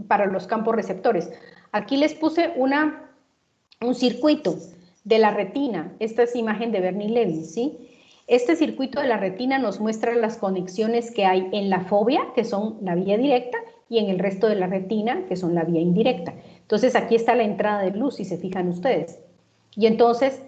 para los campos receptores. Aquí les puse un circuito de la retina. Esta es imagen de Bernie Levy, ¿sí? Este circuito de la retina nos muestra las conexiones que hay en la fóvea, que son la vía directa, y en el resto de la retina, que son la vía indirecta. Entonces, aquí está la entrada de luz, si se fijan ustedes. Y entonces,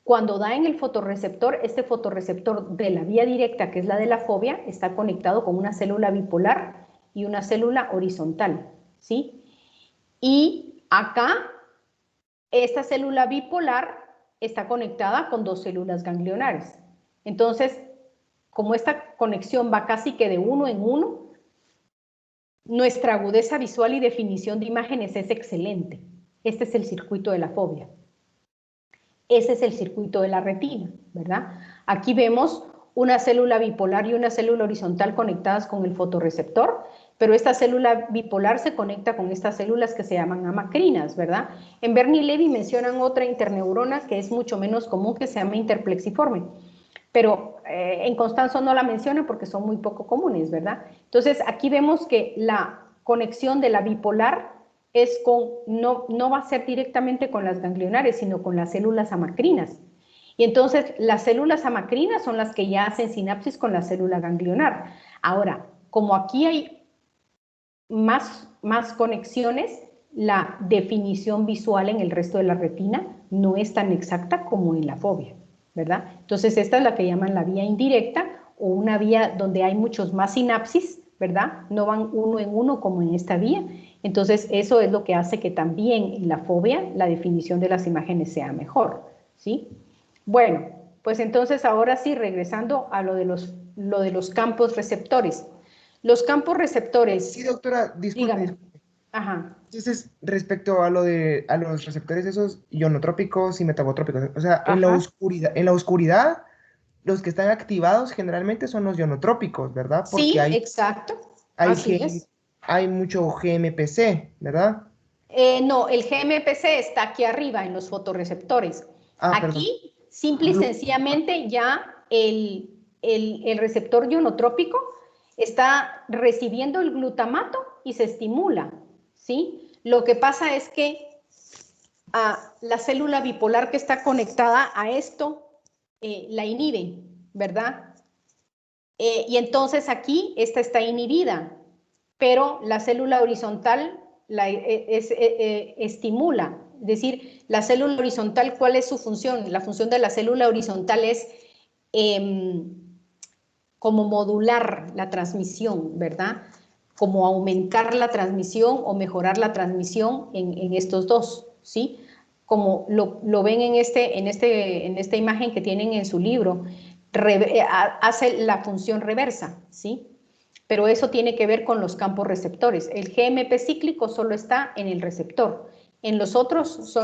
cuando da en el fotorreceptor, este fotorreceptor de la vía directa, que es la de la fobia, está conectado con una célula bipolar y una célula horizontal, ¿sí? Y acá, esta célula bipolar está conectada con dos células ganglionares. Entonces, como esta conexión va casi que de uno en uno, nuestra agudeza visual y definición de imágenes es excelente. Este es el circuito de la fobia. Ese es el circuito de la retina, ¿verdad? Aquí vemos una célula bipolar y una célula horizontal conectadas con el fotorreceptor, pero esta célula bipolar se conecta con estas células que se llaman amacrinas, ¿verdad? En Bernie Levy mencionan otra interneurona que es mucho menos común, que se llama interplexiforme, pero en Constanzo no la mencionan porque son muy poco comunes, ¿verdad? Entonces, aquí vemos que la conexión de la bipolar es no va a ser directamente con las ganglionares, sino con las células amacrinas. Y entonces las células amacrinas son las que ya hacen sinapsis con la célula ganglionar. Ahora, como aquí hay más conexiones, la definición visual en el resto de la retina no es tan exacta como en la fobia, ¿verdad? Entonces esta es la que llaman la vía indirecta o una vía donde hay muchos más sinapsis, ¿verdad? No van uno en uno como en esta vía. Entonces eso es lo que hace que también en la fobia la definición de las imágenes sea mejor, ¿sí? Bueno, pues entonces ahora sí, regresando a lo de los campos receptores. Los campos receptores... Sí, doctora, disculpe. Dígame. Ajá. Entonces, respecto a los receptores esos ionotrópicos y metabotrópicos, o sea, Ajá. en la oscuridad, los que están activados generalmente son los ionotrópicos, ¿verdad? Porque Sí, exacto. hay, Así G- es. hay mucho GMPC, ¿verdad? No, el GMPC está aquí arriba en los fotorreceptores. Ah, perdón. Aquí, simple y sencillamente, ya el receptor ionotrópico está recibiendo el glutamato y se estimula, ¿sí? Lo que pasa es que la célula bipolar que está conectada a esto la inhibe, ¿verdad? Y entonces aquí esta está inhibida, pero la célula horizontal estimula. Es decir, la célula horizontal, ¿cuál es su función? La función de la célula horizontal es como modular la transmisión, ¿verdad? Como aumentar la transmisión o mejorar la transmisión en estos dos, ¿sí? Como lo ven en esta imagen que tienen en su libro, hace la función reversa, ¿sí? Pero eso tiene que ver con los campos receptores. El GMP cíclico solo está en el receptor. En los otros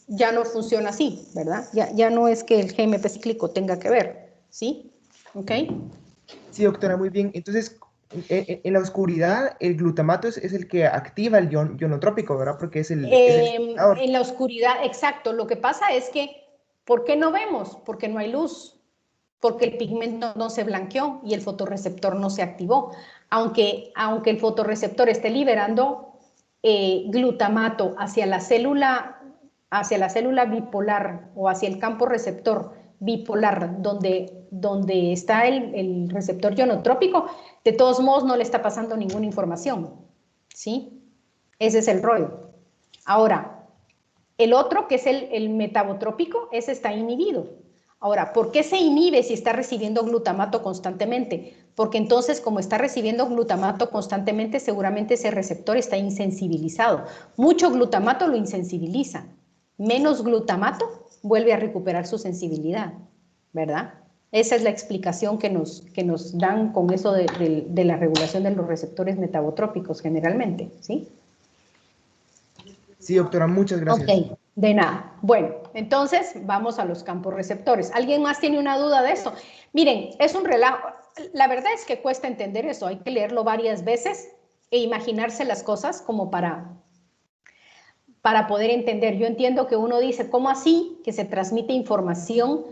ya no funciona así, ¿verdad? Ya no es que el GMP cíclico tenga que ver, ¿sí? ¿Ok? Sí, doctora, muy bien. Entonces, en la oscuridad, el glutamato es el que activa el ionotrópico, ¿verdad? Porque es el indicador. En la oscuridad, exacto. Lo que pasa es que, ¿por qué no vemos? Porque no hay luz, porque el pigmento no se blanqueó y el fotorreceptor no se activó. Aunque el fotorreceptor esté liberando glutamato hacia la célula bipolar o hacia el campo receptor bipolar donde está el receptor ionotrópico, de todos modos no le está pasando ninguna información, ¿sí? Ese es el rollo. Ahora, el otro, que es el metabotrópico, ese está inhibido. Ahora, ¿por qué se inhibe si está recibiendo glutamato constantemente? Porque entonces, como está recibiendo glutamato constantemente, seguramente ese receptor está insensibilizado. Mucho glutamato lo insensibiliza. Menos glutamato vuelve a recuperar su sensibilidad, ¿verdad? Esa es la explicación que nos dan con eso de la regulación de los receptores metabotrópicos generalmente, ¿sí? Sí, doctora, muchas gracias. Ok, de nada. Bueno, entonces vamos a los campos receptores. ¿Alguien más tiene una duda de eso? Miren, es un relajo. La verdad es que cuesta entender eso. Hay que leerlo varias veces e imaginarse las cosas como para poder entender. Yo entiendo que uno dice, ¿cómo así que se transmite información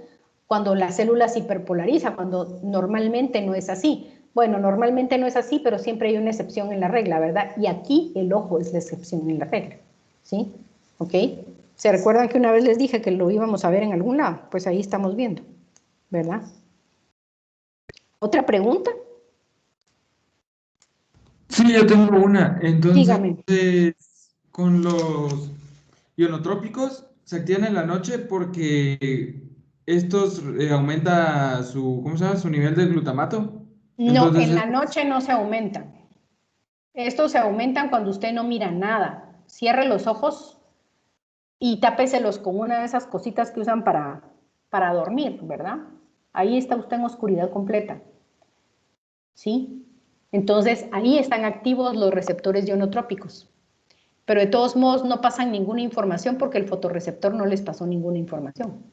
cuando la célula se hiperpolariza? Cuando normalmente no es así. Bueno, normalmente no es así, pero siempre hay una excepción en la regla, ¿verdad? Y aquí el ojo es la excepción en la regla, ¿sí? ¿Ok? ¿Se recuerdan que una vez les dije que lo íbamos a ver en algún lado? Pues ahí estamos viendo, ¿verdad? ¿Otra pregunta? Sí, yo tengo una. Entonces, Dígame. con los ionotrópicos, se activan en la noche porque estos aumenta su, ¿cómo se llama? Su nivel de glutamato. No, Entonces, en la noche no se aumentan. Estos se aumentan cuando usted no mira nada. Cierre los ojos y tápeselos con una de esas cositas que usan para dormir, ¿verdad? Ahí está usted en oscuridad completa. ¿Sí? Entonces, ahí están activos los receptores ionotrópicos. Pero de todos modos no pasan ninguna información porque el fotorreceptor no les pasó ninguna información.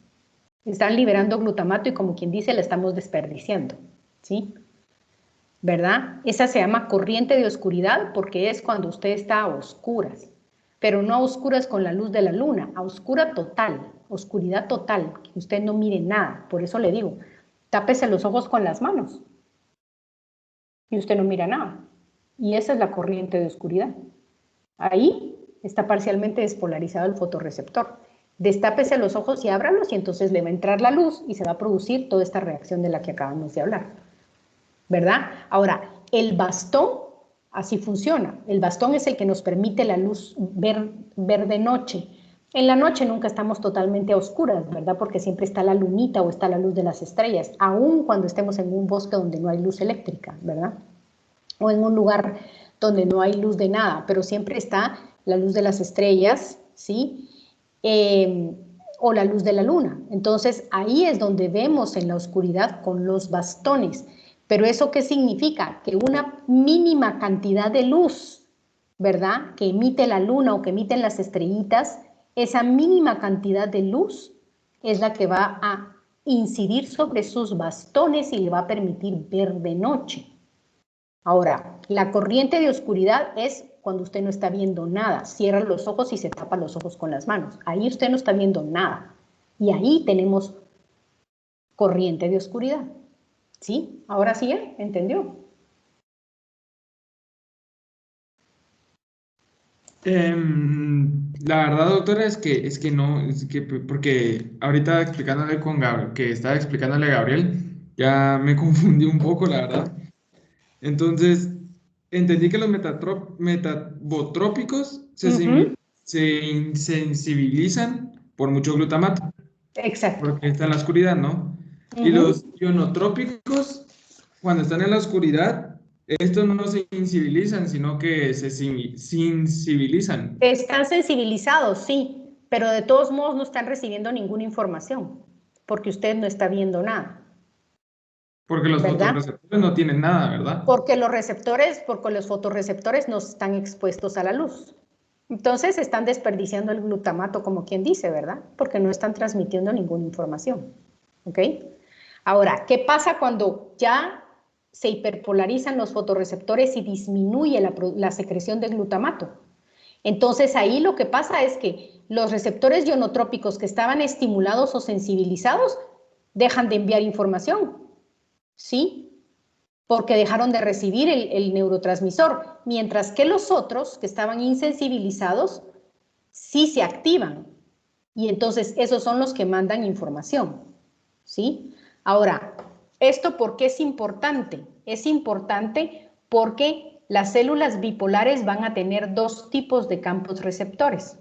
Están liberando glutamato y, como quien dice, le estamos desperdiciando. ¿Sí? ¿Verdad? Esa se llama corriente de oscuridad porque es cuando usted está a oscuras, pero no a oscuras con la luz de la luna, a oscura total, oscuridad total, que usted no mire nada. Por eso le digo, tápese los ojos con las manos y usted no mira nada. Y esa es la corriente de oscuridad. Ahí está parcialmente despolarizado el fotorreceptor. Destápese los ojos y ábralos y entonces le va a entrar la luz y se va a producir toda esta reacción de la que acabamos de hablar. ¿Verdad? Ahora, el bastón, así funciona. El bastón es el que nos permite la luz ver de noche. En la noche nunca estamos totalmente a oscuras, ¿verdad? Porque siempre está la lunita o está la luz de las estrellas, aun cuando estemos en un bosque donde no hay luz eléctrica, ¿verdad? O en un lugar donde no hay luz de nada, pero siempre está la luz de las estrellas, ¿sí? O la luz de la luna. Entonces, ahí es donde vemos en la oscuridad con los bastones. Pero ¿eso qué significa? Que una mínima cantidad de luz, ¿verdad? Que emite la luna o que emiten las estrellitas, esa mínima cantidad de luz es la que va a incidir sobre sus bastones y le va a permitir ver de noche. Ahora, la corriente de oscuridad es cuando usted no está viendo nada. Cierra los ojos y se tapa los ojos con las manos. Ahí usted no está viendo nada. Y ahí tenemos corriente de oscuridad. ¿Sí? Ahora sí, ¿entendió? La verdad, doctora, es que no, porque ahorita explicándole con Gabriel, que estaba explicándole a Gabriel, ya me confundí un poco, la verdad. Entonces, entendí que los metabotrópicos se insensibilizan por mucho glutamato, Exacto. porque está en la oscuridad, ¿no? Y los ionotrópicos, cuando están en la oscuridad, estos no se insensibilizan, sino que se sensibilizan. Están sensibilizados, sí, pero de todos modos no están recibiendo ninguna información, porque usted no está viendo nada. Porque los ¿Verdad? fotorreceptores no tienen nada, ¿verdad? Porque los fotorreceptores no están expuestos a la luz. Entonces están desperdiciando el glutamato, como quien dice, ¿verdad? Porque no están transmitiendo ninguna información. ¿Ok? Ahora, ¿qué pasa cuando ya se hiperpolarizan los fotorreceptores y disminuye la secreción de glutamato? Entonces ahí lo que pasa es que los receptores ionotrópicos que estaban estimulados o sensibilizados dejan de enviar información, ¿sí? Porque dejaron de recibir el neurotransmisor, mientras que los otros que estaban insensibilizados sí se activan. Y entonces esos son los que mandan información, ¿sí? Ahora, ¿esto por qué es importante? Es importante porque las células bipolares van a tener dos tipos de campos receptores.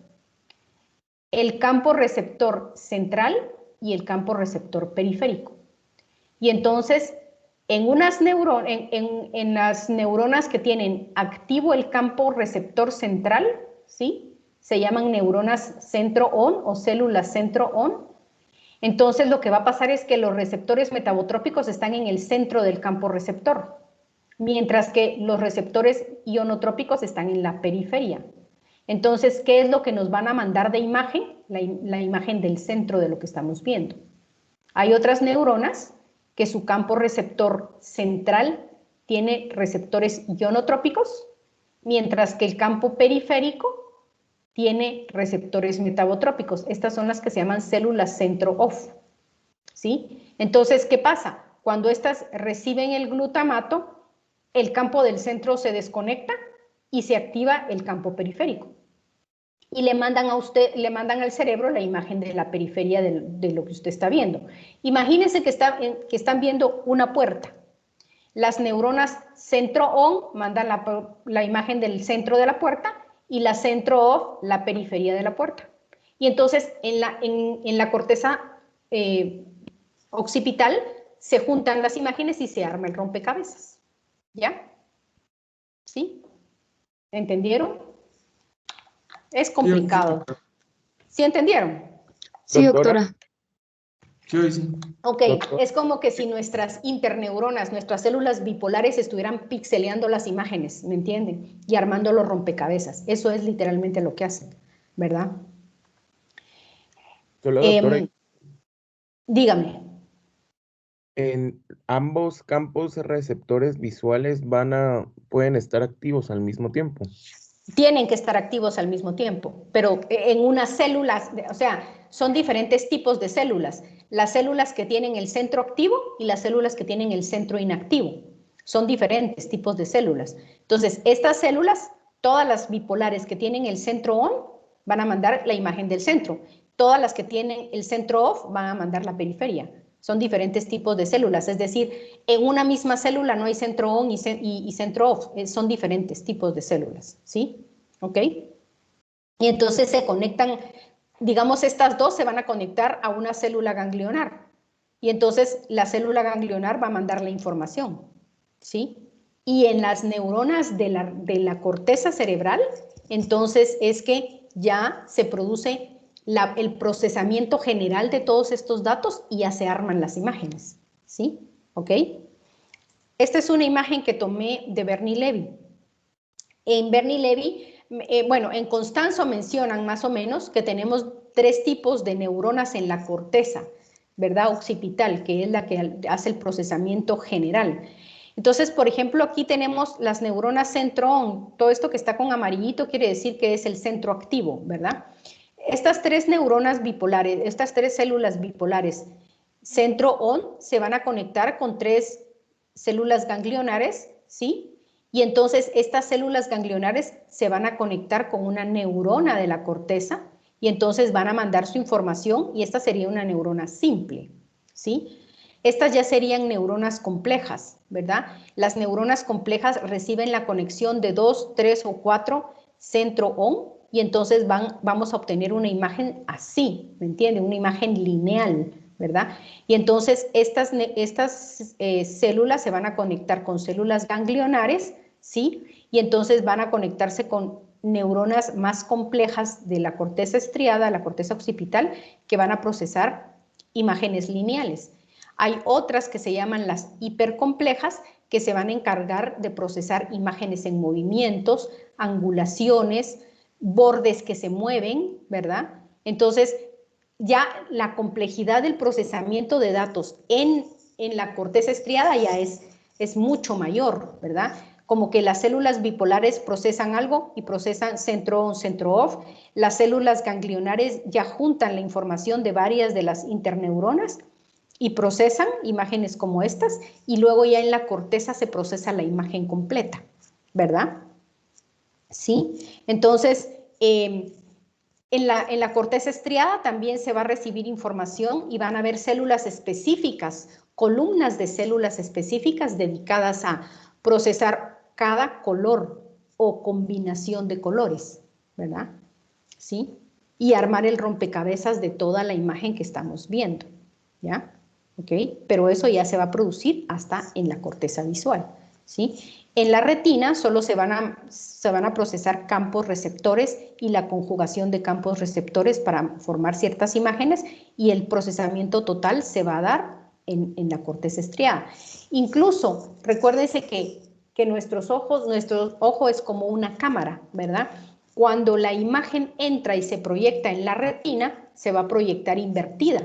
El campo receptor central y el campo receptor periférico. Y entonces, en las neuronas que tienen activo el campo receptor central, ¿sí? Se llaman neuronas centro-on o células centro-on. Entonces, lo que va a pasar es que los receptores metabotrópicos están en el centro del campo receptor, mientras que los receptores ionotrópicos están en la periferia. Entonces, ¿qué es lo que nos van a mandar de imagen? La imagen del centro de lo que estamos viendo. Hay otras neuronas que su campo receptor central tiene receptores ionotrópicos, mientras que el campo periférico tiene receptores metabotrópicos. Estas son las que se llaman células centro-off, ¿sí? Entonces, ¿qué pasa? Cuando estas reciben el glutamato, el campo del centro se desconecta y se activa el campo periférico. Y le mandan al cerebro la imagen de la periferia de lo que usted está viendo. Imagínense que están viendo una puerta. Las neuronas centro-on mandan la imagen del centro de la puerta y la centro-off la periferia de la puerta. Y entonces en la corteza occipital se juntan las imágenes y se arma el rompecabezas. ¿Ya? ¿Sí? ¿Entendieron? Es complicado. ¿Sí entendieron? Sí, Doctora. doctora. Sí, hoy sí. Ok, es como que si nuestras interneuronas, nuestras células bipolares estuvieran pixeleando las imágenes, ¿me entienden? Y armando los rompecabezas. Eso es literalmente lo que hacen, ¿verdad? Solo, doctora, Dígame. en ambos campos receptores visuales pueden estar activos al mismo tiempo. Tienen que estar activos al mismo tiempo, pero en unas células, o sea, son diferentes tipos de células. Las células que tienen el centro activo y las células que tienen el centro inactivo. Son diferentes tipos de células. Entonces, estas células, todas las bipolares que tienen el centro on, van a mandar la imagen del centro. Todas las que tienen el centro off van a mandar la periferia. Son diferentes tipos de células, es decir, en una misma célula no hay centro on y centro off, son diferentes tipos de células, ¿sí? ¿Ok? Y entonces se conectan, digamos, estas dos se van a conectar a una célula ganglionar, y entonces la célula ganglionar va a mandar la información, ¿sí? Y en las neuronas de la corteza cerebral, entonces es que ya se produce el procesamiento general de todos estos datos y ya se arman las imágenes, ¿sí? ¿Ok? Esta es una imagen que tomé de Bernie Levy. En Bernie Levy, bueno, en Constanzo mencionan más o menos que tenemos 3 tipos de neuronas en la corteza, ¿verdad? Occipital, que es la que hace el procesamiento general. Entonces, por ejemplo, aquí tenemos las neuronas centro-on. Todo esto que está con amarillito quiere decir que es el centro activo, ¿verdad? Estas 3 neuronas bipolares, estas 3 células bipolares centro-on se van a conectar con 3 células ganglionares, ¿sí? Y entonces estas células ganglionares se van a conectar con una neurona de la corteza y entonces van a mandar su información y esta sería una neurona simple, ¿sí? Estas ya serían neuronas complejas, ¿verdad? Las neuronas complejas reciben la conexión de 2, 3 o 4 centro-on y entonces vamos a obtener una imagen así, ¿me entienden? Una imagen lineal, ¿verdad? Y entonces estas células se van a conectar con células ganglionares, ¿sí? Y entonces van a conectarse con neuronas más complejas de la corteza estriada, la corteza occipital, que van a procesar imágenes lineales. Hay otras que se llaman las hipercomplejas, que se van a encargar de procesar imágenes en movimientos, angulaciones, bordes que se mueven, ¿verdad? Entonces, ya la complejidad del procesamiento de datos en la corteza estriada ya es mucho mayor, ¿verdad? Como que las células bipolares procesan algo y procesan centro-on, centro-off. Las células ganglionares ya juntan la información de varias de las interneuronas y procesan imágenes como estas, y luego ya en la corteza se procesa la imagen completa, ¿verdad? ¿Sí? Entonces, en la corteza estriada también se va a recibir información y van a haber células específicas, columnas de células específicas dedicadas a procesar cada color o combinación de colores, ¿verdad? ¿Sí? Y armar el rompecabezas de toda la imagen que estamos viendo, ¿ya? ¿Ok? Pero eso ya se va a producir hasta en la corteza visual, ¿sí? En la retina solo se van a procesar campos receptores y la conjugación de campos receptores para formar ciertas imágenes, y el procesamiento total se va a dar en la corteza estriada. Incluso, recuérdense que nuestro ojo es como una cámara, ¿verdad? Cuando la imagen entra y se proyecta en la retina, se va a proyectar invertida,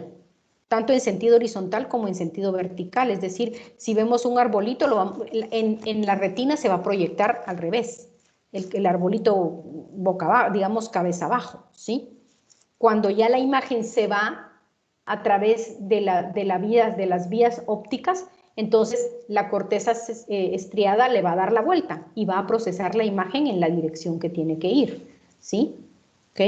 tanto en sentido horizontal como en sentido vertical. Es decir, si vemos un arbolito, en la retina se va a proyectar al revés, el arbolito boca abajo, digamos cabeza abajo, ¿sí? Cuando ya la imagen se va a través de las vías ópticas, entonces la corteza estriada le va a dar la vuelta y va a procesar la imagen en la dirección que tiene que ir, ¿sí? ¿Ok?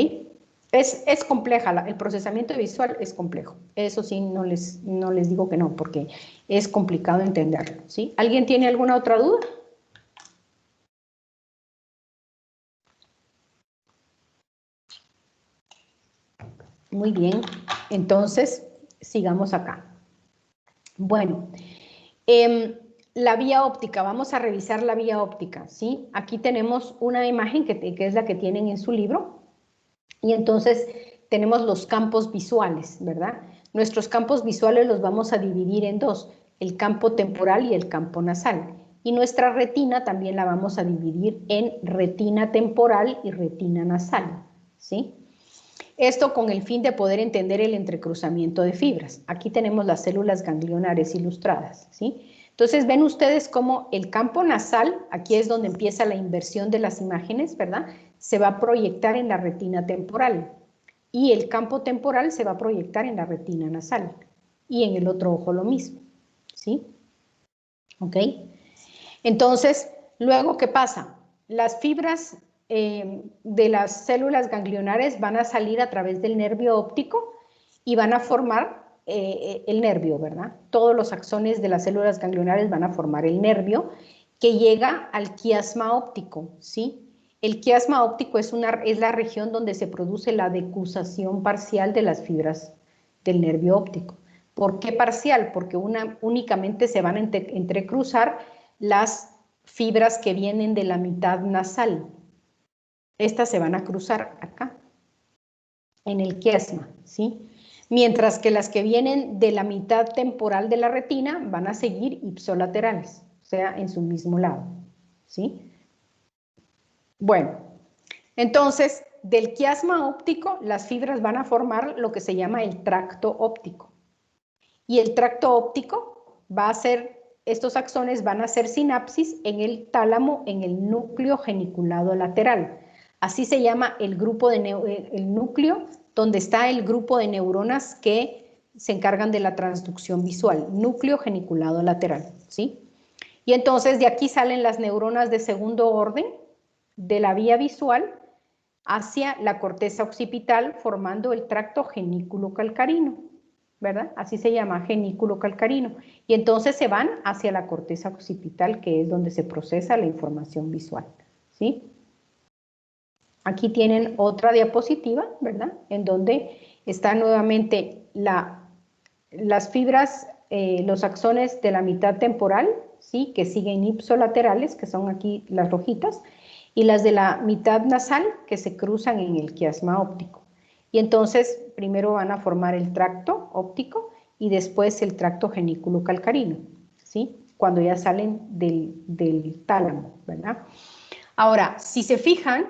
Es compleja, el procesamiento visual es complejo. Eso sí, no les digo que no, porque es complicado entenderlo, ¿sí? ¿Alguien tiene alguna otra duda? Muy bien. Entonces, sigamos acá. Bueno, la vía óptica, vamos a revisar la vía óptica, ¿sí? Aquí tenemos una imagen que es la que tienen en su libro, y entonces tenemos los campos visuales, ¿verdad? Nuestros campos visuales los vamos a dividir en dos, el campo temporal y el campo nasal. Y nuestra retina también la vamos a dividir en retina temporal y retina nasal, ¿sí? Esto con el fin de poder entender el entrecruzamiento de fibras. Aquí tenemos las células ganglionares ilustradas, ¿sí? Entonces ven ustedes cómo el campo nasal, aquí es donde empieza la inversión de las imágenes, ¿verdad? Se va a proyectar en la retina temporal y el campo temporal se va a proyectar en la retina nasal y en el otro ojo lo mismo, ¿sí? ¿Ok? Entonces, luego, ¿qué pasa? Las fibras de las células ganglionares van a salir a través del nervio óptico y van a formar el nervio, ¿verdad? Todos los axones de las células ganglionares van a formar el nervio que llega al quiasma óptico, ¿sí? El quiasma óptico es la región donde se produce la decusación parcial de las fibras del nervio óptico. ¿Por qué parcial? Porque únicamente se van a entrecruzar las fibras que vienen de la mitad nasal. Estas se van a cruzar acá, en el quiasma, ¿sí? Mientras que las que vienen de la mitad temporal de la retina van a seguir ipsolaterales, o sea, en su mismo lado, ¿sí? Bueno, entonces, del quiasma óptico, las fibras van a formar lo que se llama el tracto óptico. Y el tracto óptico va a ser, estos axones van a hacer sinapsis en el tálamo, en el núcleo geniculado lateral. Así se llama el grupo el núcleo donde está el grupo de neuronas que se encargan de la transducción visual, núcleo geniculado lateral, ¿sí? Y entonces de aquí salen las neuronas de segundo orden de la vía visual hacia la corteza occipital formando el tracto genículo calcarino, ¿verdad? Así se llama, genículo calcarino. Y entonces se van hacia la corteza occipital, que es donde se procesa la información visual, ¿sí? Aquí tienen otra diapositiva, ¿verdad? En donde están nuevamente las fibras, los axones de la mitad temporal, ¿sí? Que siguen ipsolaterales, que son aquí las rojitas, y las de la mitad nasal, que se cruzan en el quiasma óptico. Y entonces, primero van a formar el tracto óptico y después el tracto genículo calcarino, ¿sí? Cuando ya salen del tálamo, ¿verdad? Ahora, si se fijan,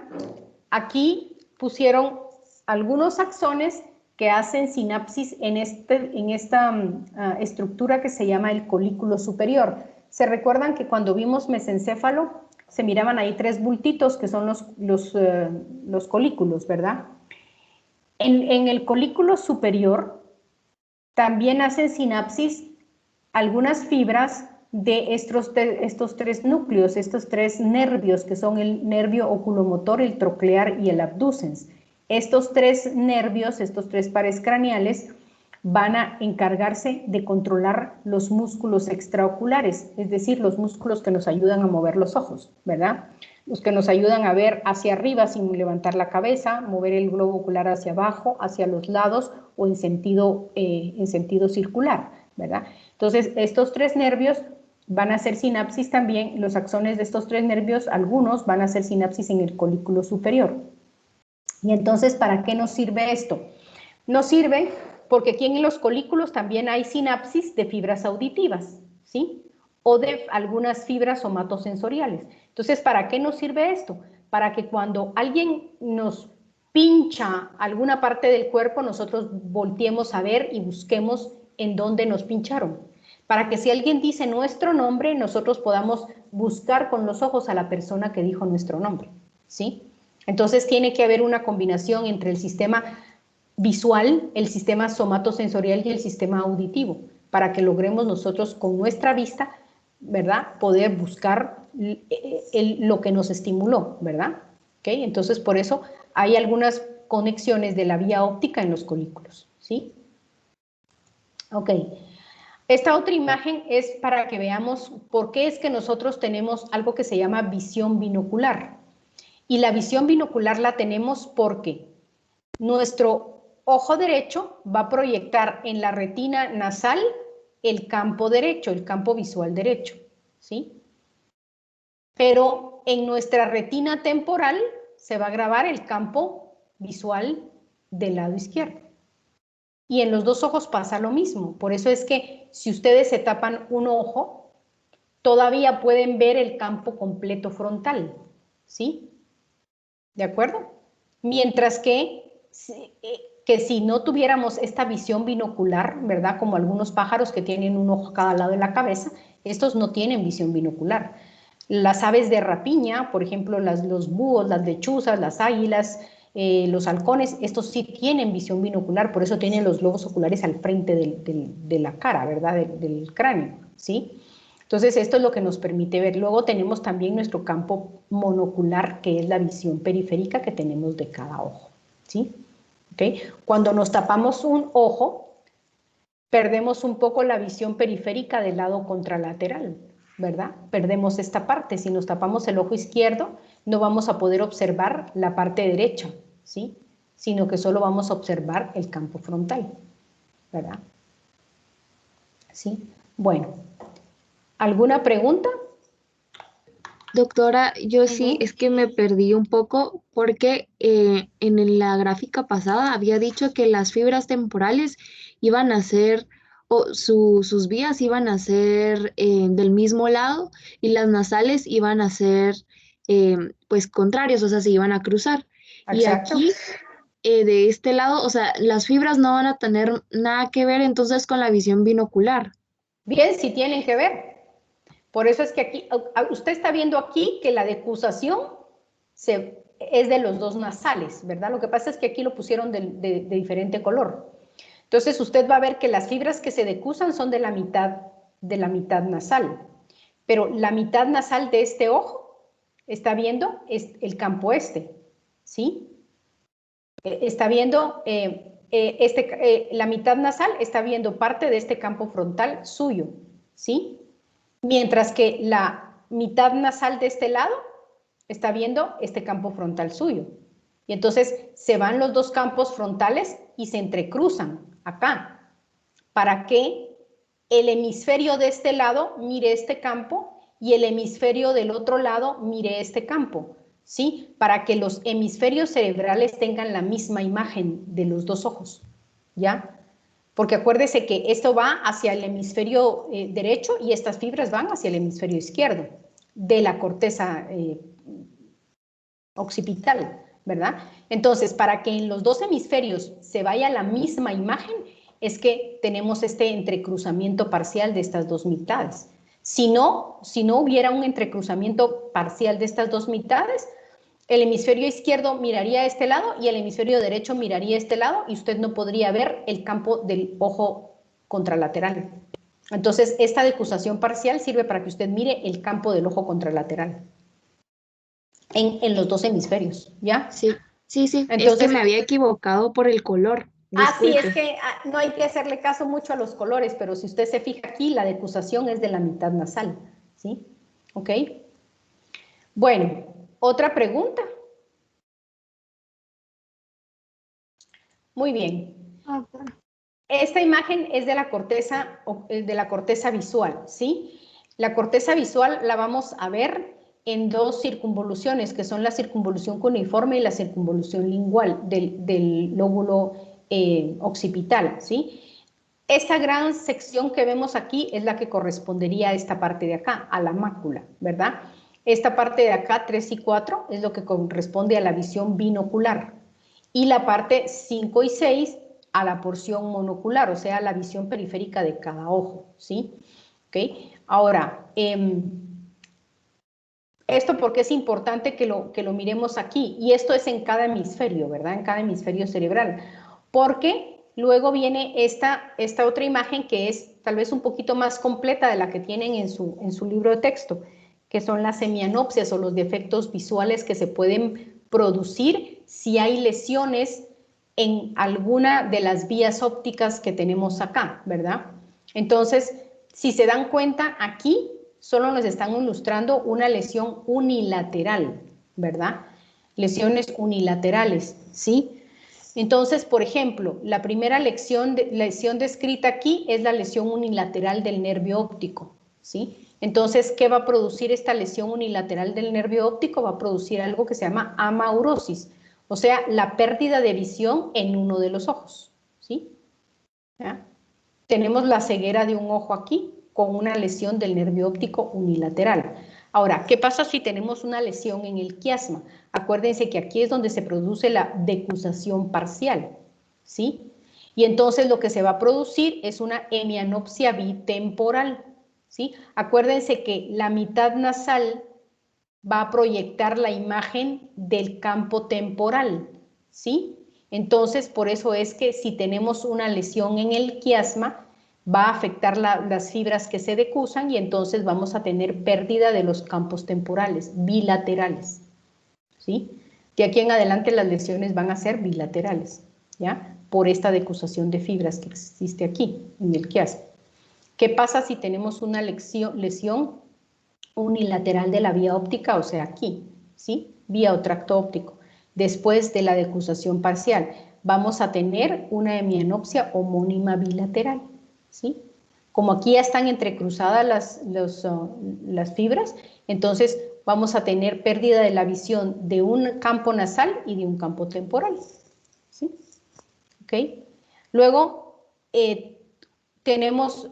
aquí pusieron algunos axones que hacen sinapsis en esta estructura que se llama el colículo superior. ¿Se recuerdan que cuando vimos mesencéfalo se miraban ahí tres bultitos que son los colículos, ¿verdad? En el colículo superior también hacen sinapsis algunas fibras de estos tres núcleos, estos tres nervios que son el nervio oculomotor, el troclear y el abducens. Estos tres nervios, estos tres pares craneales, van a encargarse de controlar los músculos extraoculares, es decir, los músculos que nos ayudan a mover los ojos, ¿verdad? Los que nos ayudan a ver hacia arriba sin levantar la cabeza, mover el globo ocular hacia abajo, hacia los lados o en sentido circular, ¿verdad? Entonces, estos tres nervios van a hacer sinapsis también, los axones de estos tres nervios, algunos van a hacer sinapsis en el colículo superior. Y entonces, ¿para qué nos sirve esto? Nos sirve porque aquí en los colículos también hay sinapsis de fibras auditivas, ¿sí? O de algunas fibras somatosensoriales. Entonces, ¿para qué nos sirve esto? Para que cuando alguien nos pincha alguna parte del cuerpo, nosotros volteemos a ver y busquemos en dónde nos pincharon. Para que si alguien dice nuestro nombre, nosotros podamos buscar con los ojos a la persona que dijo nuestro nombre, ¿sí? Entonces tiene que haber una combinación entre el sistema visual, el sistema somatosensorial y el sistema auditivo, para que logremos nosotros con nuestra vista, ¿verdad?, poder buscar lo que nos estimuló, ¿verdad? ¿Okay? Entonces, por eso hay algunas conexiones de la vía óptica en los colículos, ¿sí? Ok. Esta otra imagen es para que veamos por qué es que nosotros tenemos algo que se llama visión binocular. Y la visión binocular la tenemos porque nuestro ojo derecho va a proyectar en la retina nasal el campo derecho, el campo visual derecho, ¿sí? Pero en nuestra retina temporal se va a grabar el campo visual del lado izquierdo. Y en los dos ojos pasa lo mismo. Por eso es que si ustedes se tapan un ojo, todavía pueden ver el campo completo frontal, ¿sí? ¿De acuerdo? Mientras que si no tuviéramos esta visión binocular, ¿verdad? Como algunos pájaros que tienen un ojo a cada lado de la cabeza, estos no tienen visión binocular. Las aves de rapiña, por ejemplo, los búhos, las lechuzas, las águilas, los halcones, estos sí tienen visión binocular, por eso tienen los globos oculares al frente de la cara, ¿verdad? Del cráneo, ¿sí? Entonces, esto es lo que nos permite ver. Luego tenemos también nuestro campo monocular, que es la visión periférica que tenemos de cada ojo, ¿sí? ¿Okay? Cuando nos tapamos un ojo, perdemos un poco la visión periférica del lado contralateral, ¿verdad? Perdemos esta parte. Si nos tapamos el ojo izquierdo, no vamos a poder observar la parte derecha, ¿sí? Sino que solo vamos a observar el campo frontal, ¿verdad? ¿Sí? Bueno, ¿alguna pregunta? Doctora, yo sí, es que me perdí un poco porque en la gráfica pasada había dicho que las fibras temporales iban a ser, o sus vías iban a ser del mismo lado y las nasales iban a ser pues contrarios, o sea, se iban a cruzar. Y Exacto. aquí, de este lado, o sea, las fibras no van a tener nada que ver entonces con la visión binocular. Bien, sí tienen que ver. Por eso es que aquí, usted está viendo aquí que la decusación es de los dos nasales, ¿verdad? Lo que pasa es que aquí lo pusieron de diferente color. Entonces usted va a ver que las fibras que se decusan son de la mitad nasal. Pero la mitad nasal de este ojo está viendo el campo este, ¿sí? Está viendo, la mitad nasal está viendo parte de este campo frontal suyo, ¿sí? Mientras que la mitad nasal de este lado está viendo este campo frontal suyo. Y entonces se van los dos campos frontales y se entrecruzan acá, para que el hemisferio de este lado mire este campo y el hemisferio del otro lado mire este campo, ¿sí? Para que los hemisferios cerebrales tengan la misma imagen de los dos ojos, ¿ya? Porque acuérdese que esto va hacia el hemisferio derecho y estas fibras van hacia el hemisferio izquierdo de la corteza occipital, ¿verdad? Entonces, para que en los dos hemisferios se vaya la misma imagen, es que tenemos este entrecruzamiento parcial de estas dos mitades. Si no hubiera un entrecruzamiento parcial de estas dos mitades, el hemisferio izquierdo miraría a este lado y el hemisferio derecho miraría a este lado y usted no podría ver el campo del ojo contralateral. Entonces, esta decusación parcial sirve para que usted mire el campo del ojo contralateral en los dos hemisferios, ¿ya? Sí, sí, Entonces, es que me había equivocado por el color. Sí, Disculpe. es que no hay que hacerle caso mucho a los colores, pero si usted se fija aquí, la decusación es de la mitad nasal, ¿sí? ¿Ok? Bueno, ¿otra pregunta? Muy bien. Esta imagen es de la corteza visual, ¿sí? La corteza visual la vamos a ver en dos circunvoluciones, que son la circunvolución cuneiforme y la circunvolución lingual del lóbulo occipital, ¿sí? Esta gran sección que vemos aquí es la que correspondería a esta parte de acá, a la mácula, ¿verdad? Esta parte de acá, 3 y 4, es lo que corresponde a la visión binocular. Y la parte 5 y 6 a la porción monocular, o sea, la visión periférica de cada ojo, ¿sí? ¿Okay? Ahora, esto porque es importante que lo miremos aquí, y esto es en cada hemisferio, ¿verdad? En cada hemisferio cerebral, porque luego viene esta otra imagen que es tal vez un poquito más completa de la que tienen en su libro de texto, que son las semianopsias o los defectos visuales que se pueden producir si hay lesiones en alguna de las vías ópticas que tenemos acá, ¿verdad? Entonces, si se dan cuenta, aquí solo nos están ilustrando una lesión unilateral, ¿verdad? Lesiones unilaterales, ¿sí? Entonces, por ejemplo, la primera lesión descrita aquí es la lesión unilateral del nervio óptico, ¿sí? Entonces, ¿qué va a producir esta lesión unilateral del nervio óptico? Va a producir algo que se llama amaurosis, o sea, la pérdida de visión en uno de los ojos, ¿sí? ¿Ya? Tenemos la ceguera de un ojo aquí con una lesión del nervio óptico unilateral. Ahora, ¿qué pasa si tenemos una lesión en el quiasma? Acuérdense que aquí es donde se produce la decusación parcial, ¿sí? Y entonces lo que se va a producir es una hemianopsia bitemporal, ¿sí? Acuérdense que la mitad nasal va a proyectar la imagen del campo temporal, ¿sí? Entonces, por eso es que si tenemos una lesión en el quiasma, va a afectar las fibras que se decusan y entonces vamos a tener pérdida de los campos temporales, bilaterales, ¿sí? De aquí en adelante las lesiones van a ser bilaterales, ¿ya? Por esta decusación de fibras que existe aquí, en el quiasma. ¿Qué pasa si tenemos una lesión unilateral de la vía óptica, o sea, aquí, ¿sí? Vía o tracto óptico? Después de la decusación parcial, vamos a tener una hemianopsia homónima bilateral, ¿sí? Como aquí ya están entrecruzadas las fibras, entonces vamos a tener pérdida de la visión de un campo nasal y de un campo temporal, ¿sí? ¿Ok? Luego, tenemos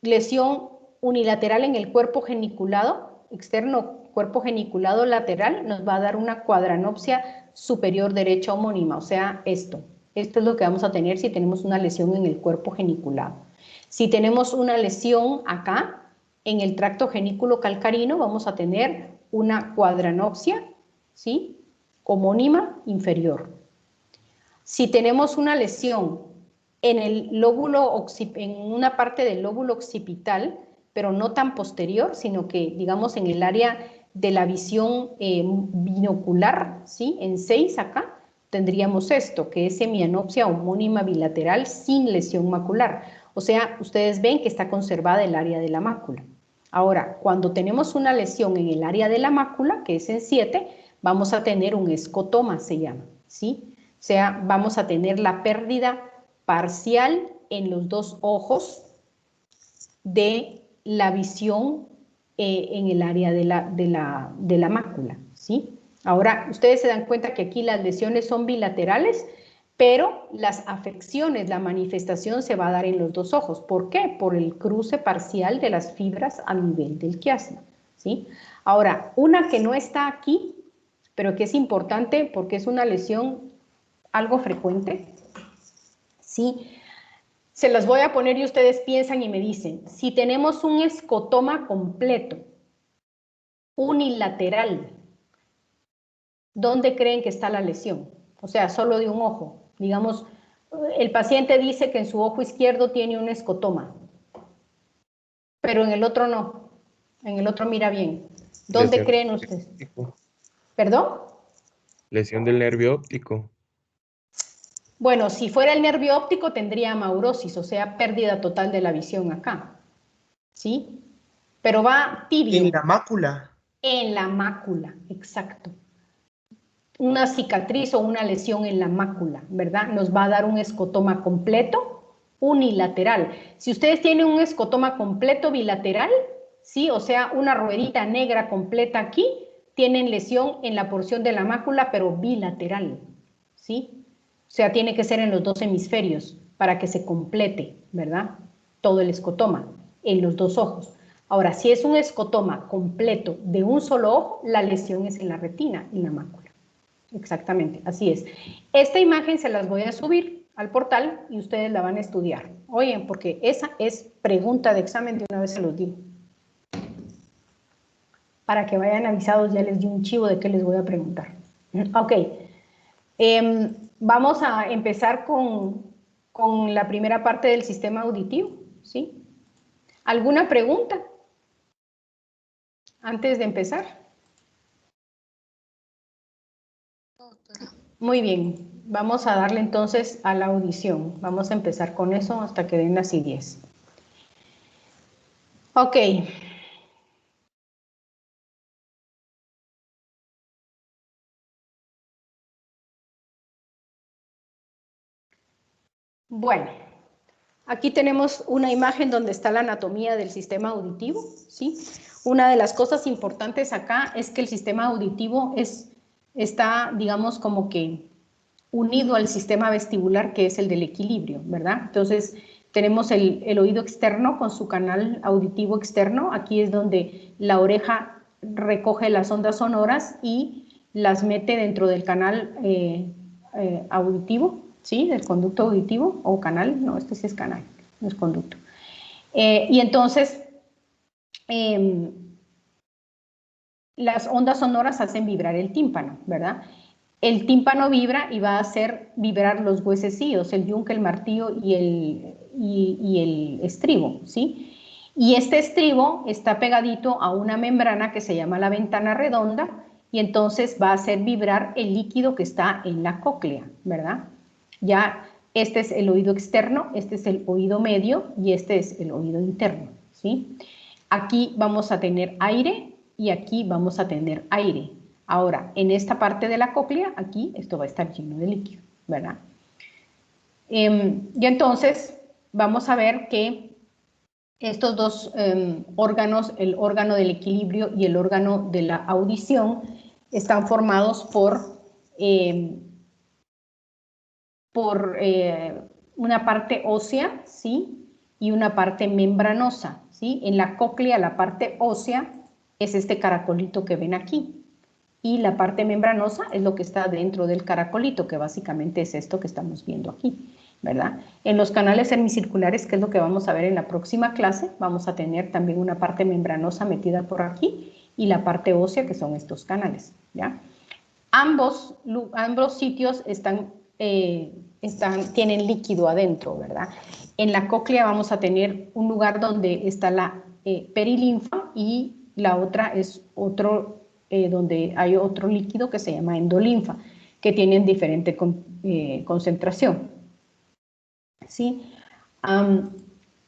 lesión unilateral en el cuerpo geniculado externo, cuerpo geniculado lateral, nos va a dar una cuadranopsia superior derecha homónima, o sea, esto es lo que vamos a tener si tenemos una lesión en el cuerpo geniculado. Si tenemos una lesión acá, en el tracto genículo calcarino, vamos a tener una cuadranopsia, ¿sí? Homónima inferior. Si tenemos una lesión en el lóbulo, en una parte del lóbulo occipital, pero no tan posterior, sino que, digamos, en el área de la visión binocular, ¿sí? En 6 acá, tendríamos esto, que es hemianopsia homónima bilateral sin lesión macular. O sea, ustedes ven que está conservada el área de la mácula. Ahora, cuando tenemos una lesión en el área de la mácula, que es en 7, vamos a tener un escotoma, se llama, ¿sí? O sea, vamos a tener la pérdida parcial en los dos ojos de la visión en el área de la mácula, ¿sí? Ahora, ustedes se dan cuenta que aquí las lesiones son bilaterales, pero las afecciones, la manifestación se va a dar en los dos ojos. ¿Por qué? Por el cruce parcial de las fibras a nivel del quiasma, ¿sí? Ahora, una que no está aquí, pero que es importante porque es una lesión algo frecuente, ¿sí? Se las voy a poner y ustedes piensan y me dicen, si tenemos un escotoma completo, unilateral, ¿dónde creen que está la lesión? O sea, solo de un ojo. Digamos, el paciente dice que en su ojo izquierdo tiene un escotoma, pero en el otro no. En el otro mira bien. ¿Dónde Lesión creen del ustedes? óptico. ¿Perdón? Lesión del nervio óptico. Bueno, si fuera el nervio óptico tendría amaurosis, o sea, pérdida total de la visión acá, ¿sí? Pero va tibio. En la mácula. En la mácula, exacto. Una cicatriz o una lesión en la mácula, ¿verdad? Nos va a dar un escotoma completo unilateral. Si ustedes tienen un escotoma completo bilateral, ¿sí? O sea, una ruedita negra completa aquí, tienen lesión en la porción de la mácula, pero bilateral, ¿sí? O sea, tiene que ser en los dos hemisferios para que se complete, ¿verdad? Todo el escotoma en los dos ojos. Ahora, si es un escotoma completo de un solo ojo, la lesión es en la retina, en la mácula. Exactamente, así es. Esta imagen se las voy a subir al portal y ustedes la van a estudiar. Oyen, porque esa es pregunta de examen, de una vez se los digo. Para que vayan avisados, ya les di un chivo de qué les voy a preguntar. Ok. Vamos a empezar con la primera parte del sistema auditivo, ¿sí? ¿Alguna pregunta antes de empezar? Muy bien, vamos a darle entonces a la audición. Vamos a empezar con eso hasta que den las 10. Ok. Bueno, aquí tenemos una imagen donde está la anatomía del sistema auditivo, ¿sí? Una de las cosas importantes acá es que el sistema auditivo está, digamos, como que unido al sistema vestibular, que es el del equilibrio, ¿verdad? Entonces, tenemos el oído externo con su canal auditivo externo. Aquí es donde la oreja recoge las ondas sonoras y las mete dentro del canal auditivo, ¿sí? Del conducto auditivo o canal. No, este sí es canal, no es conducto. Y entonces, las ondas sonoras hacen vibrar el tímpano, ¿verdad? El tímpano vibra y va a hacer vibrar los huesecillos, el yunque, el martillo y el estribo, ¿sí? Y este estribo está pegadito a una membrana que se llama la ventana redonda y entonces va a hacer vibrar el líquido que está en la cóclea, ¿verdad? Ya este es el oído externo, este es el oído medio y este es el oído interno, ¿sí? Aquí vamos a tener aire y aquí vamos a tener aire. Ahora, en esta parte de la cóclea, aquí, esto va a estar lleno de líquido, ¿verdad? Y entonces, vamos a ver que estos dos órganos, el órgano del equilibrio y el órgano de la audición, están formados por una parte ósea, ¿sí? Y una parte membranosa, ¿sí? En la cóclea, la parte ósea es este caracolito que ven aquí. Y la parte membranosa es lo que está dentro del caracolito, que básicamente es esto que estamos viendo aquí, ¿verdad? En los canales semicirculares, que es lo que vamos a ver en la próxima clase, vamos a tener también una parte membranosa metida por aquí y la parte ósea, que son estos canales, ¿ya? Ambos sitios tienen líquido adentro, ¿verdad? En la cóclea vamos a tener un lugar donde está la perilinfa y la otra es otro donde hay otro líquido que se llama endolinfa, que tienen diferente concentración. ¿Sí?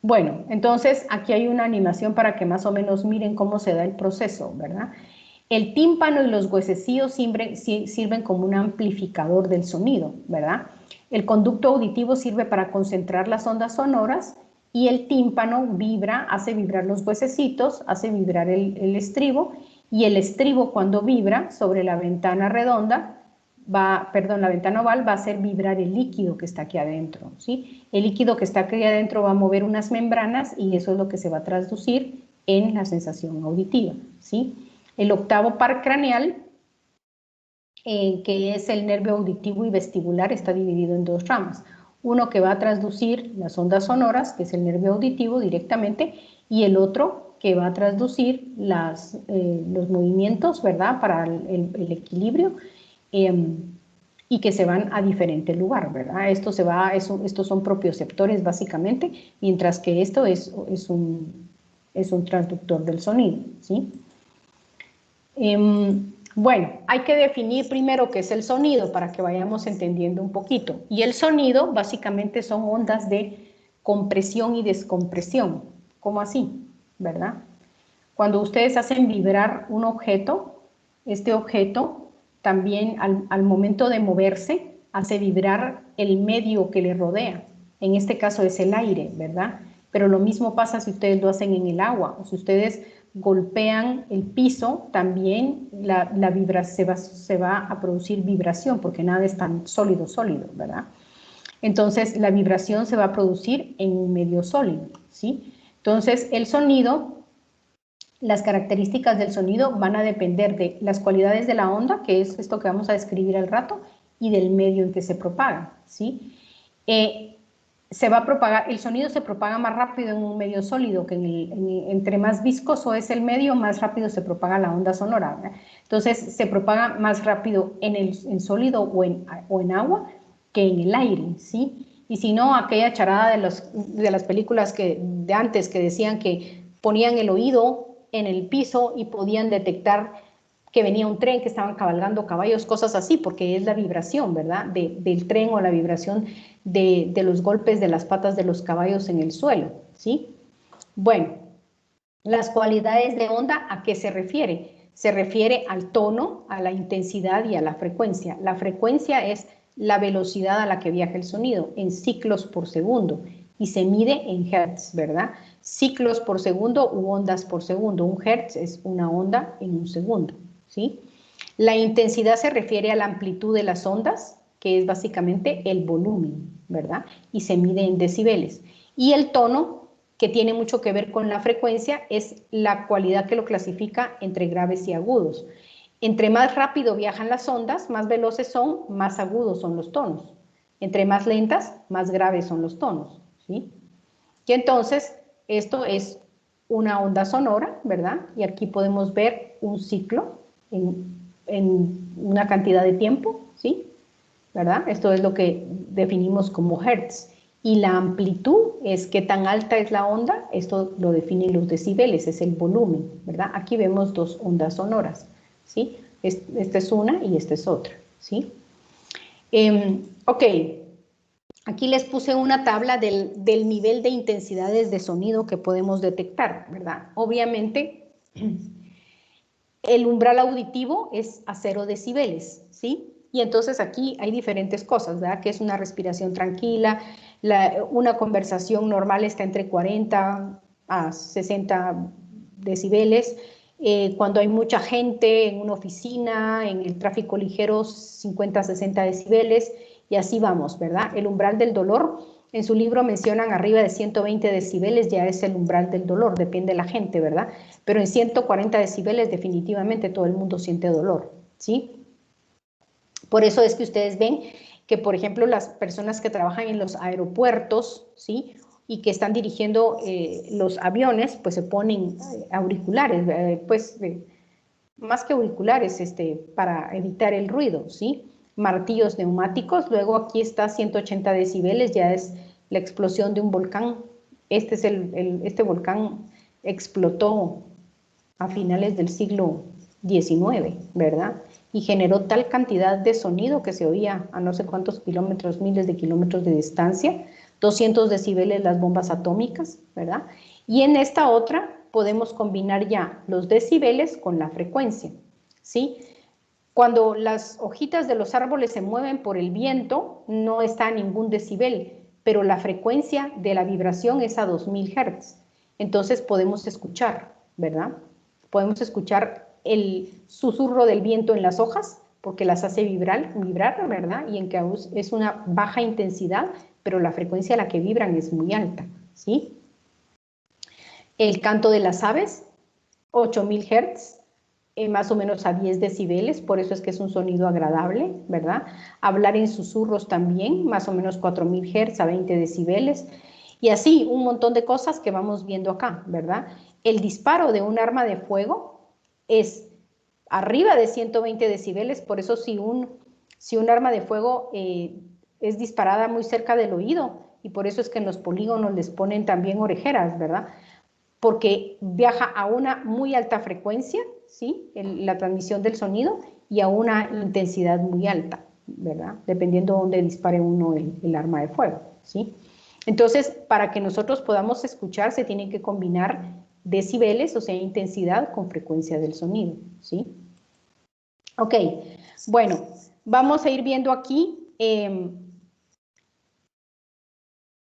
Bueno, entonces aquí hay una animación para que más o menos miren cómo se da el proceso, ¿verdad? El tímpano y los huesecillos sirven como un amplificador del sonido, ¿verdad? El conducto auditivo sirve para concentrar las ondas sonoras y el tímpano vibra, hace vibrar los huesecitos, hace vibrar el estribo, y el estribo cuando vibra sobre la ventana redonda, la ventana oval va a hacer vibrar el líquido que está aquí adentro, ¿sí? El líquido que está aquí adentro va a mover unas membranas y eso es lo que se va a traducir en la sensación auditiva, ¿sí? El octavo par craneal, que es el nervio auditivo y vestibular, está dividido en dos ramas. Uno que va a transducir las ondas sonoras, que es el nervio auditivo directamente, y el otro que va a transducir los movimientos, ¿verdad?, para el equilibrio, y que se van a diferente lugar, ¿verdad? Estos son propioceptores básicamente, mientras que esto es un transductor del sonido, ¿sí? Bueno, hay que definir primero qué es el sonido para que vayamos entendiendo un poquito. Y el sonido básicamente son ondas de compresión y descompresión. ¿Cómo así? ¿Verdad? Cuando ustedes hacen vibrar un objeto, este objeto también al momento de moverse hace vibrar el medio que le rodea. En este caso es el aire, ¿verdad? Pero lo mismo pasa si ustedes lo hacen en el agua o si ustedes golpean el piso, también se va a producir vibración porque nada es tan sólido, ¿verdad? Entonces la vibración se va a producir en un medio sólido, ¿sí? Entonces el sonido, las características del sonido van a depender de las cualidades de la onda, que es esto que vamos a describir al rato, y del medio en que se propaga, ¿sí? Se va a propagar, el sonido se propaga más rápido en un medio sólido, que entre más viscoso es el medio, más rápido se propaga la onda sonora, ¿verdad? Entonces se propaga más rápido en sólido o en agua que en el aire, ¿sí? Y si no, aquella charada de las películas de antes que decían que ponían el oído en el piso y podían detectar que venía un tren, que estaban cabalgando caballos, cosas así, porque es la vibración, ¿verdad?, del tren o la vibración de los golpes de las patas de los caballos en el suelo, ¿sí? Bueno, las cualidades de onda, ¿a qué se refiere? Se refiere al tono, a la intensidad y a la frecuencia. La frecuencia es la velocidad a la que viaja el sonido, en ciclos por segundo, y se mide en hertz, ¿verdad? Ciclos por segundo u ondas por segundo. Un hertz es una onda en un segundo, ¿sí? La intensidad se refiere a la amplitud de las ondas, que es básicamente el volumen, ¿verdad? Y se mide en decibeles. Y el tono, que tiene mucho que ver con la frecuencia, es la cualidad que lo clasifica entre graves y agudos. Entre más rápido viajan las ondas, más veloces son, más agudos son los tonos. Entre más lentas, más graves son los tonos, ¿sí? Y entonces, esto es una onda sonora, ¿verdad? Y aquí podemos ver un ciclo en una cantidad de tiempo, ¿sí? ¿Verdad? Esto es lo que definimos como hertz. Y la amplitud es qué tan alta es la onda, esto lo definen los decibeles, es el volumen, ¿verdad? Aquí vemos dos ondas sonoras, ¿sí? Esta es una y esta es otra, ¿sí? Ok, aquí les puse una tabla del nivel de intensidades de sonido que podemos detectar, ¿verdad? Obviamente, el umbral auditivo es a 0 decibeles, ¿sí? Y entonces aquí hay diferentes cosas, ¿verdad? Que es una respiración tranquila, una conversación normal está entre 40 a 60 decibeles, cuando hay mucha gente en una oficina, en el tráfico ligero, 50 a 60 decibeles, y así vamos, ¿verdad? El umbral del dolor, en su libro mencionan arriba de 120 decibeles, ya es el umbral del dolor, depende de la gente, ¿verdad? Pero en 140 decibeles definitivamente todo el mundo siente dolor, ¿sí? Por eso es que ustedes ven que, por ejemplo, las personas que trabajan en los aeropuertos, ¿sí? Y que están dirigiendo los aviones, pues se ponen auriculares, más que auriculares, para evitar el ruido, ¿sí? Martillos neumáticos, luego aquí está 180 decibeles, ya es la explosión de un volcán. Este volcán explotó a finales del siglo XIX, ¿verdad? Y generó tal cantidad de sonido que se oía a no sé cuántos kilómetros, miles de kilómetros de distancia, 200 decibeles las bombas atómicas, ¿verdad? Y en esta otra podemos combinar ya los decibeles con la frecuencia, ¿sí? Cuando las hojitas de los árboles se mueven por el viento, no está a ningún decibel, pero la frecuencia de la vibración es a 2000 Hz. Entonces podemos escuchar, ¿verdad? Podemos escuchar el susurro del viento en las hojas, porque las hace vibrar, ¿verdad? Y en que es una baja intensidad, pero la frecuencia a la que vibran es muy alta, ¿sí? El canto de las aves, 8000 Hz, más o menos a 10 decibeles, por eso es que es un sonido agradable, ¿verdad? Hablar en susurros también, más o menos 4000 Hz a 20 decibeles, y así un montón de cosas que vamos viendo acá, ¿verdad? El disparo de un arma de fuego es arriba de 120 decibeles, por eso si un arma de fuego es disparada muy cerca del oído, y por eso es que en los polígonos les ponen también orejeras, ¿verdad? Porque viaja a una muy alta frecuencia, ¿sí? La transmisión del sonido, y a una intensidad muy alta, ¿verdad? Dependiendo de dónde dispare uno el arma de fuego, ¿sí? Entonces, para que nosotros podamos escuchar, se tienen que combinar decibeles, o sea, intensidad con frecuencia del sonido, ¿sí? Ok, bueno, vamos a ir viendo aquí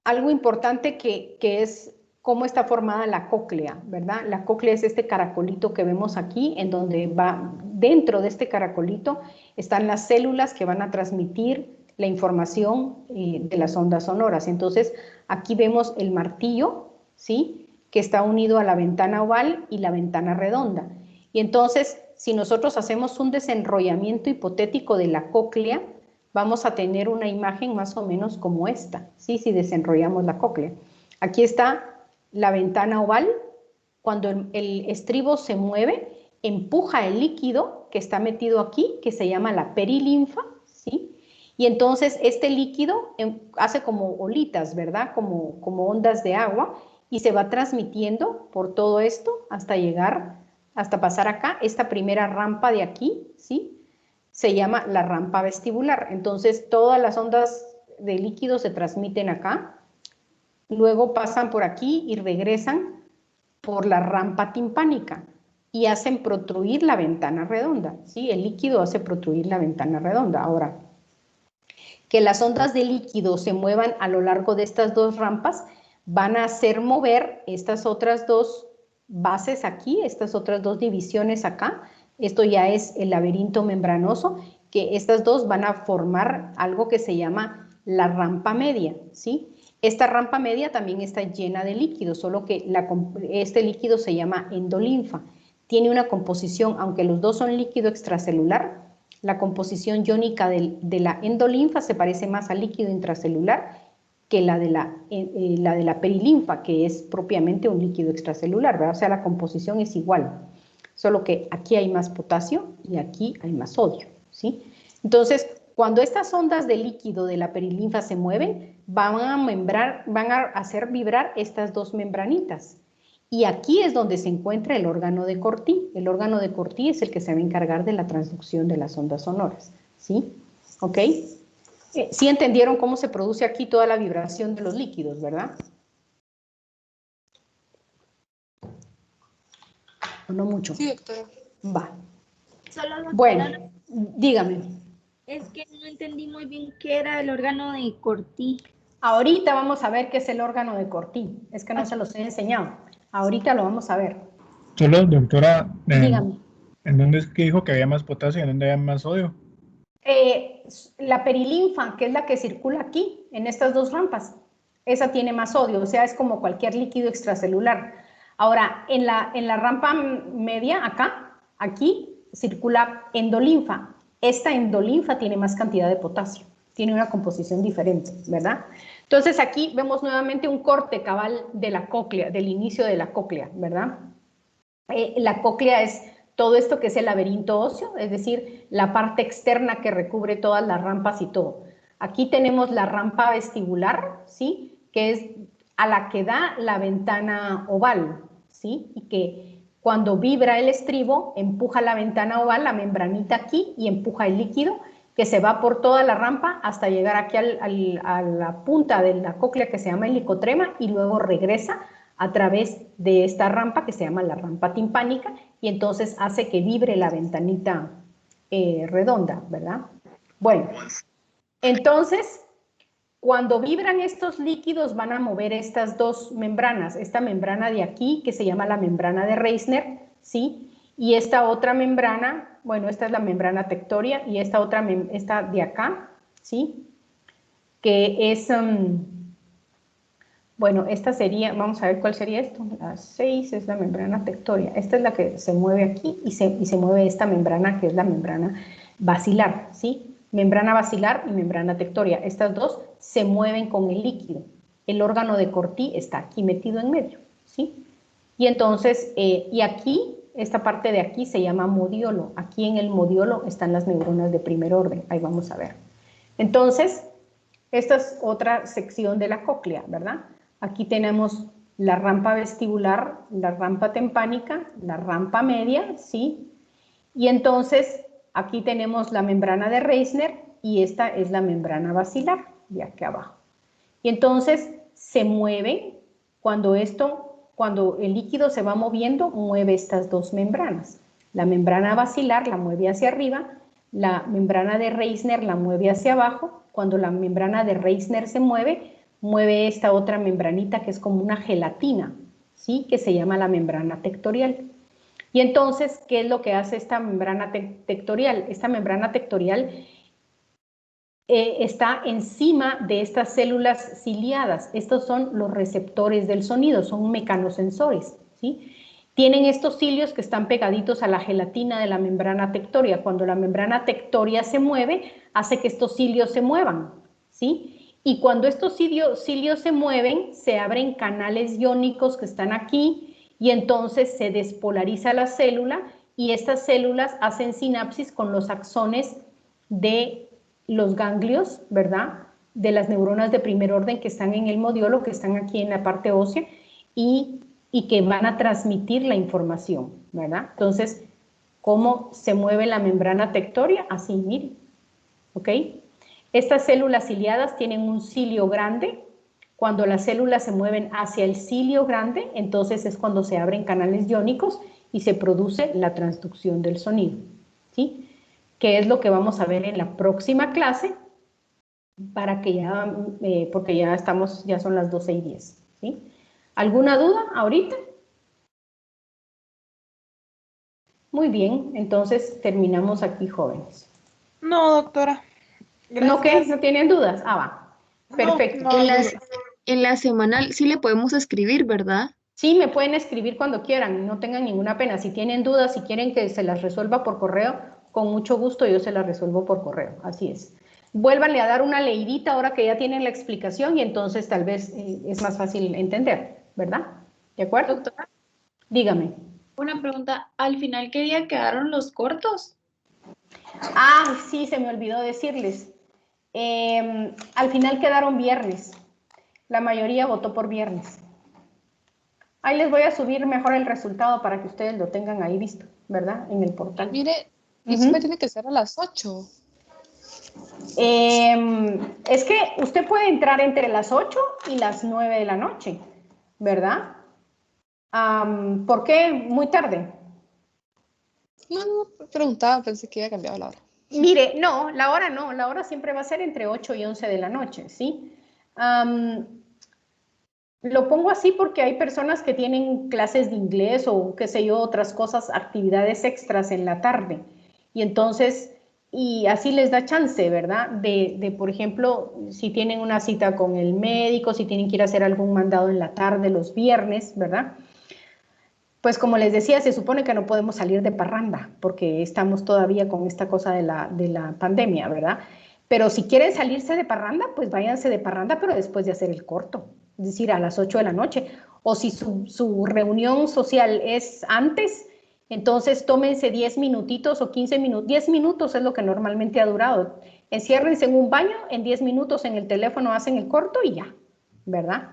algo importante que es cómo está formada la cóclea, ¿verdad? La cóclea es este caracolito que vemos aquí, en donde va, dentro de este caracolito están las células que van a transmitir la información de las ondas sonoras. Entonces, aquí vemos el martillo, ¿sí? Que está unido a la ventana oval y la ventana redonda. Y entonces, si nosotros hacemos un desenrollamiento hipotético de la cóclea, vamos a tener una imagen más o menos como esta, ¿sí? Si desenrollamos la cóclea. Aquí está la ventana oval. Cuando el estribo se mueve, empuja el líquido que está metido aquí, que se llama la perilinfa, ¿sí? Y entonces este líquido hace como olitas, ¿verdad? Como ondas de agua, y se va transmitiendo por todo esto hasta llegar, hasta pasar acá, esta primera rampa de aquí, ¿sí? Se llama la rampa vestibular. Entonces todas las ondas de líquido se transmiten acá, luego pasan por aquí y regresan por la rampa timpánica y hacen protruir la ventana redonda, ¿sí? El líquido hace protruir la ventana redonda. Ahora, que las ondas de líquido se muevan a lo largo de estas dos rampas, van a hacer mover estas otras dos bases aquí, estas otras dos divisiones acá. Esto ya es el laberinto membranoso, que estas dos van a formar algo que se llama la rampa media, ¿sí? Esta rampa media también está llena de líquido, solo que este líquido se llama endolinfa. Tiene una composición, aunque los dos son líquido extracelular, la composición iónica de la endolinfa se parece más al líquido intracelular que la de la perilinfa, que es propiamente un líquido extracelular, ¿verdad? O sea, la composición es igual, solo que aquí hay más potasio y aquí hay más sodio, ¿sí? Entonces, cuando estas ondas de líquido de la perilinfa se mueven, van a hacer vibrar estas dos membranitas. Y aquí es donde se encuentra el órgano de Corti. El órgano de Corti es el que se va a encargar de la transducción de las ondas sonoras, ¿sí? ¿Ok? Sí entendieron cómo se produce aquí toda la vibración de los líquidos, ¿verdad? ¿O no mucho? Sí, doctora. Va. Solo, doctora, Bueno, dígame. es que no entendí muy bien qué era el órgano de Corti. Ahorita vamos a ver qué es el órgano de Corti. Es que no se los he enseñado. Ahorita lo vamos a ver. Solo, doctora, Dígame. ¿en dónde es que dijo que había más potasio y en dónde había más sodio? La perilinfa, que es la que circula aquí, en estas dos rampas, esa tiene más sodio, o sea, es como cualquier líquido extracelular. Ahora, en la rampa media, acá, aquí, circula endolinfa. Esta endolinfa tiene más cantidad de potasio, tiene una composición diferente, ¿verdad? Entonces, aquí vemos nuevamente un corte cabal de la cóclea, del inicio de la cóclea, ¿verdad? La cóclea es todo esto que es el laberinto óseo, es decir, la parte externa que recubre todas las rampas y todo. Aquí tenemos la rampa vestibular, ¿sí? Que es a la que da la ventana oval, ¿sí? Y que cuando vibra el estribo, empuja la ventana oval, la membranita aquí, y empuja el líquido, que se va por toda la rampa hasta llegar aquí a la punta de la cóclea que se llama helicotrema, y luego regresa a través de esta rampa que se llama la rampa timpánica, y entonces hace que vibre la ventanita redonda, ¿verdad? Bueno, entonces, cuando vibran estos líquidos van a mover estas dos membranas, esta membrana de aquí que se llama la membrana de Reissner, ¿sí? Y esta otra membrana, bueno, esta es la membrana tectoria, y esta otra, esta de acá, ¿sí? Que es... bueno, esta sería, vamos a ver cuál sería esto, la 6 es la membrana tectoria, esta es la que se mueve aquí y se mueve esta membrana que es la membrana basilar, ¿sí? Membrana basilar y membrana tectoria, estas dos se mueven con el líquido, el órgano de Corti está aquí metido en medio, ¿sí? Y entonces, y aquí, esta parte de aquí se llama modiolo, aquí en el modiolo están las neuronas de primer orden, ahí vamos a ver. Entonces, esta es otra sección de la cóclea, ¿verdad? Aquí tenemos la rampa vestibular, la rampa timpánica, la rampa media, ¿sí? Y entonces aquí tenemos la membrana de Reissner y esta es la membrana basilar de aquí abajo. Y entonces se mueven cuando el líquido se va moviendo, mueve estas dos membranas. La membrana basilar la mueve hacia arriba, la membrana de Reissner la mueve hacia abajo. Cuando la membrana de Reissner se mueve, mueve esta otra membranita que es como una gelatina, ¿sí? Que se llama la membrana tectorial. Y entonces, ¿qué es lo que hace esta membrana tectorial? Esta membrana tectorial está encima de estas células ciliadas. Estos son los receptores del sonido, son mecanosensores, ¿sí? Tienen estos cilios que están pegaditos a la gelatina de la membrana tectoria. Cuando la membrana tectoria se mueve, hace que estos cilios se muevan, ¿sí? Y cuando estos cilios se mueven, se abren canales iónicos que están aquí y entonces se despolariza la célula y estas células hacen sinapsis con los axones de los ganglios, ¿verdad? De las neuronas de primer orden que están en el modiolo, que están aquí en la parte ósea y que van a transmitir la información, ¿verdad? Entonces, ¿cómo se mueve la membrana tectoria? Así, miren, ¿ok? Estas células ciliadas tienen un cilio grande. Cuando las células se mueven hacia el cilio grande, entonces es cuando se abren canales iónicos y se produce la transducción del sonido, ¿sí? Que es lo que vamos a ver en la próxima clase, para que ya, porque ya son las 12:10, ¿sí? ¿Alguna duda ahorita? Muy bien, entonces terminamos aquí, jóvenes. No, doctora. ¿No qué? Gracias. ¿No tienen dudas? Ah, va. Perfecto. No, En la semanal sí le podemos escribir, ¿verdad? Sí, me pueden escribir cuando quieran, no tengan ninguna pena. Si tienen dudas, si quieren que se las resuelva por correo, con mucho gusto yo se las resuelvo por correo, así es. Vuélvanle a dar una leidita ahora que ya tienen la explicación y entonces tal vez es más fácil entender, ¿verdad? ¿De acuerdo? Doctora, Dígame. una pregunta. ¿Al final qué día quedaron los cortos? Ah, sí, se me olvidó decirles. Al final quedaron viernes. La mayoría votó por viernes. Ahí les voy a subir mejor el resultado para que ustedes lo tengan ahí visto, ¿verdad? En el portal. Mire, eso me tiene que ser a las 8. Es que usted puede entrar entre las 8 y las 9 de la noche, ¿verdad? ¿Por qué muy tarde? No, preguntaba, pensé que había cambiado la hora. Mire, no, la hora siempre va a ser entre 8 y 11 de la noche, ¿sí? Lo pongo así porque hay personas que tienen clases de inglés o qué sé yo, otras cosas, actividades extras en la tarde. Y entonces, y así les da chance, ¿verdad? De, por ejemplo, si tienen una cita con el médico, si tienen que ir a hacer algún mandado en la tarde, los viernes, ¿verdad? Pues como les decía, se supone que no podemos salir de parranda porque estamos todavía con esta cosa de la pandemia, ¿verdad? Pero si quieren salirse de parranda, pues váyanse de parranda, pero después de hacer el corto, es decir, a las 8 de la noche. O si su reunión social es antes, entonces tómense 10 minutitos o 15 minutos. 10 minutos es lo que normalmente ha durado. Enciérrense en un baño, en 10 minutos en el teléfono hacen el corto y ya, ¿verdad?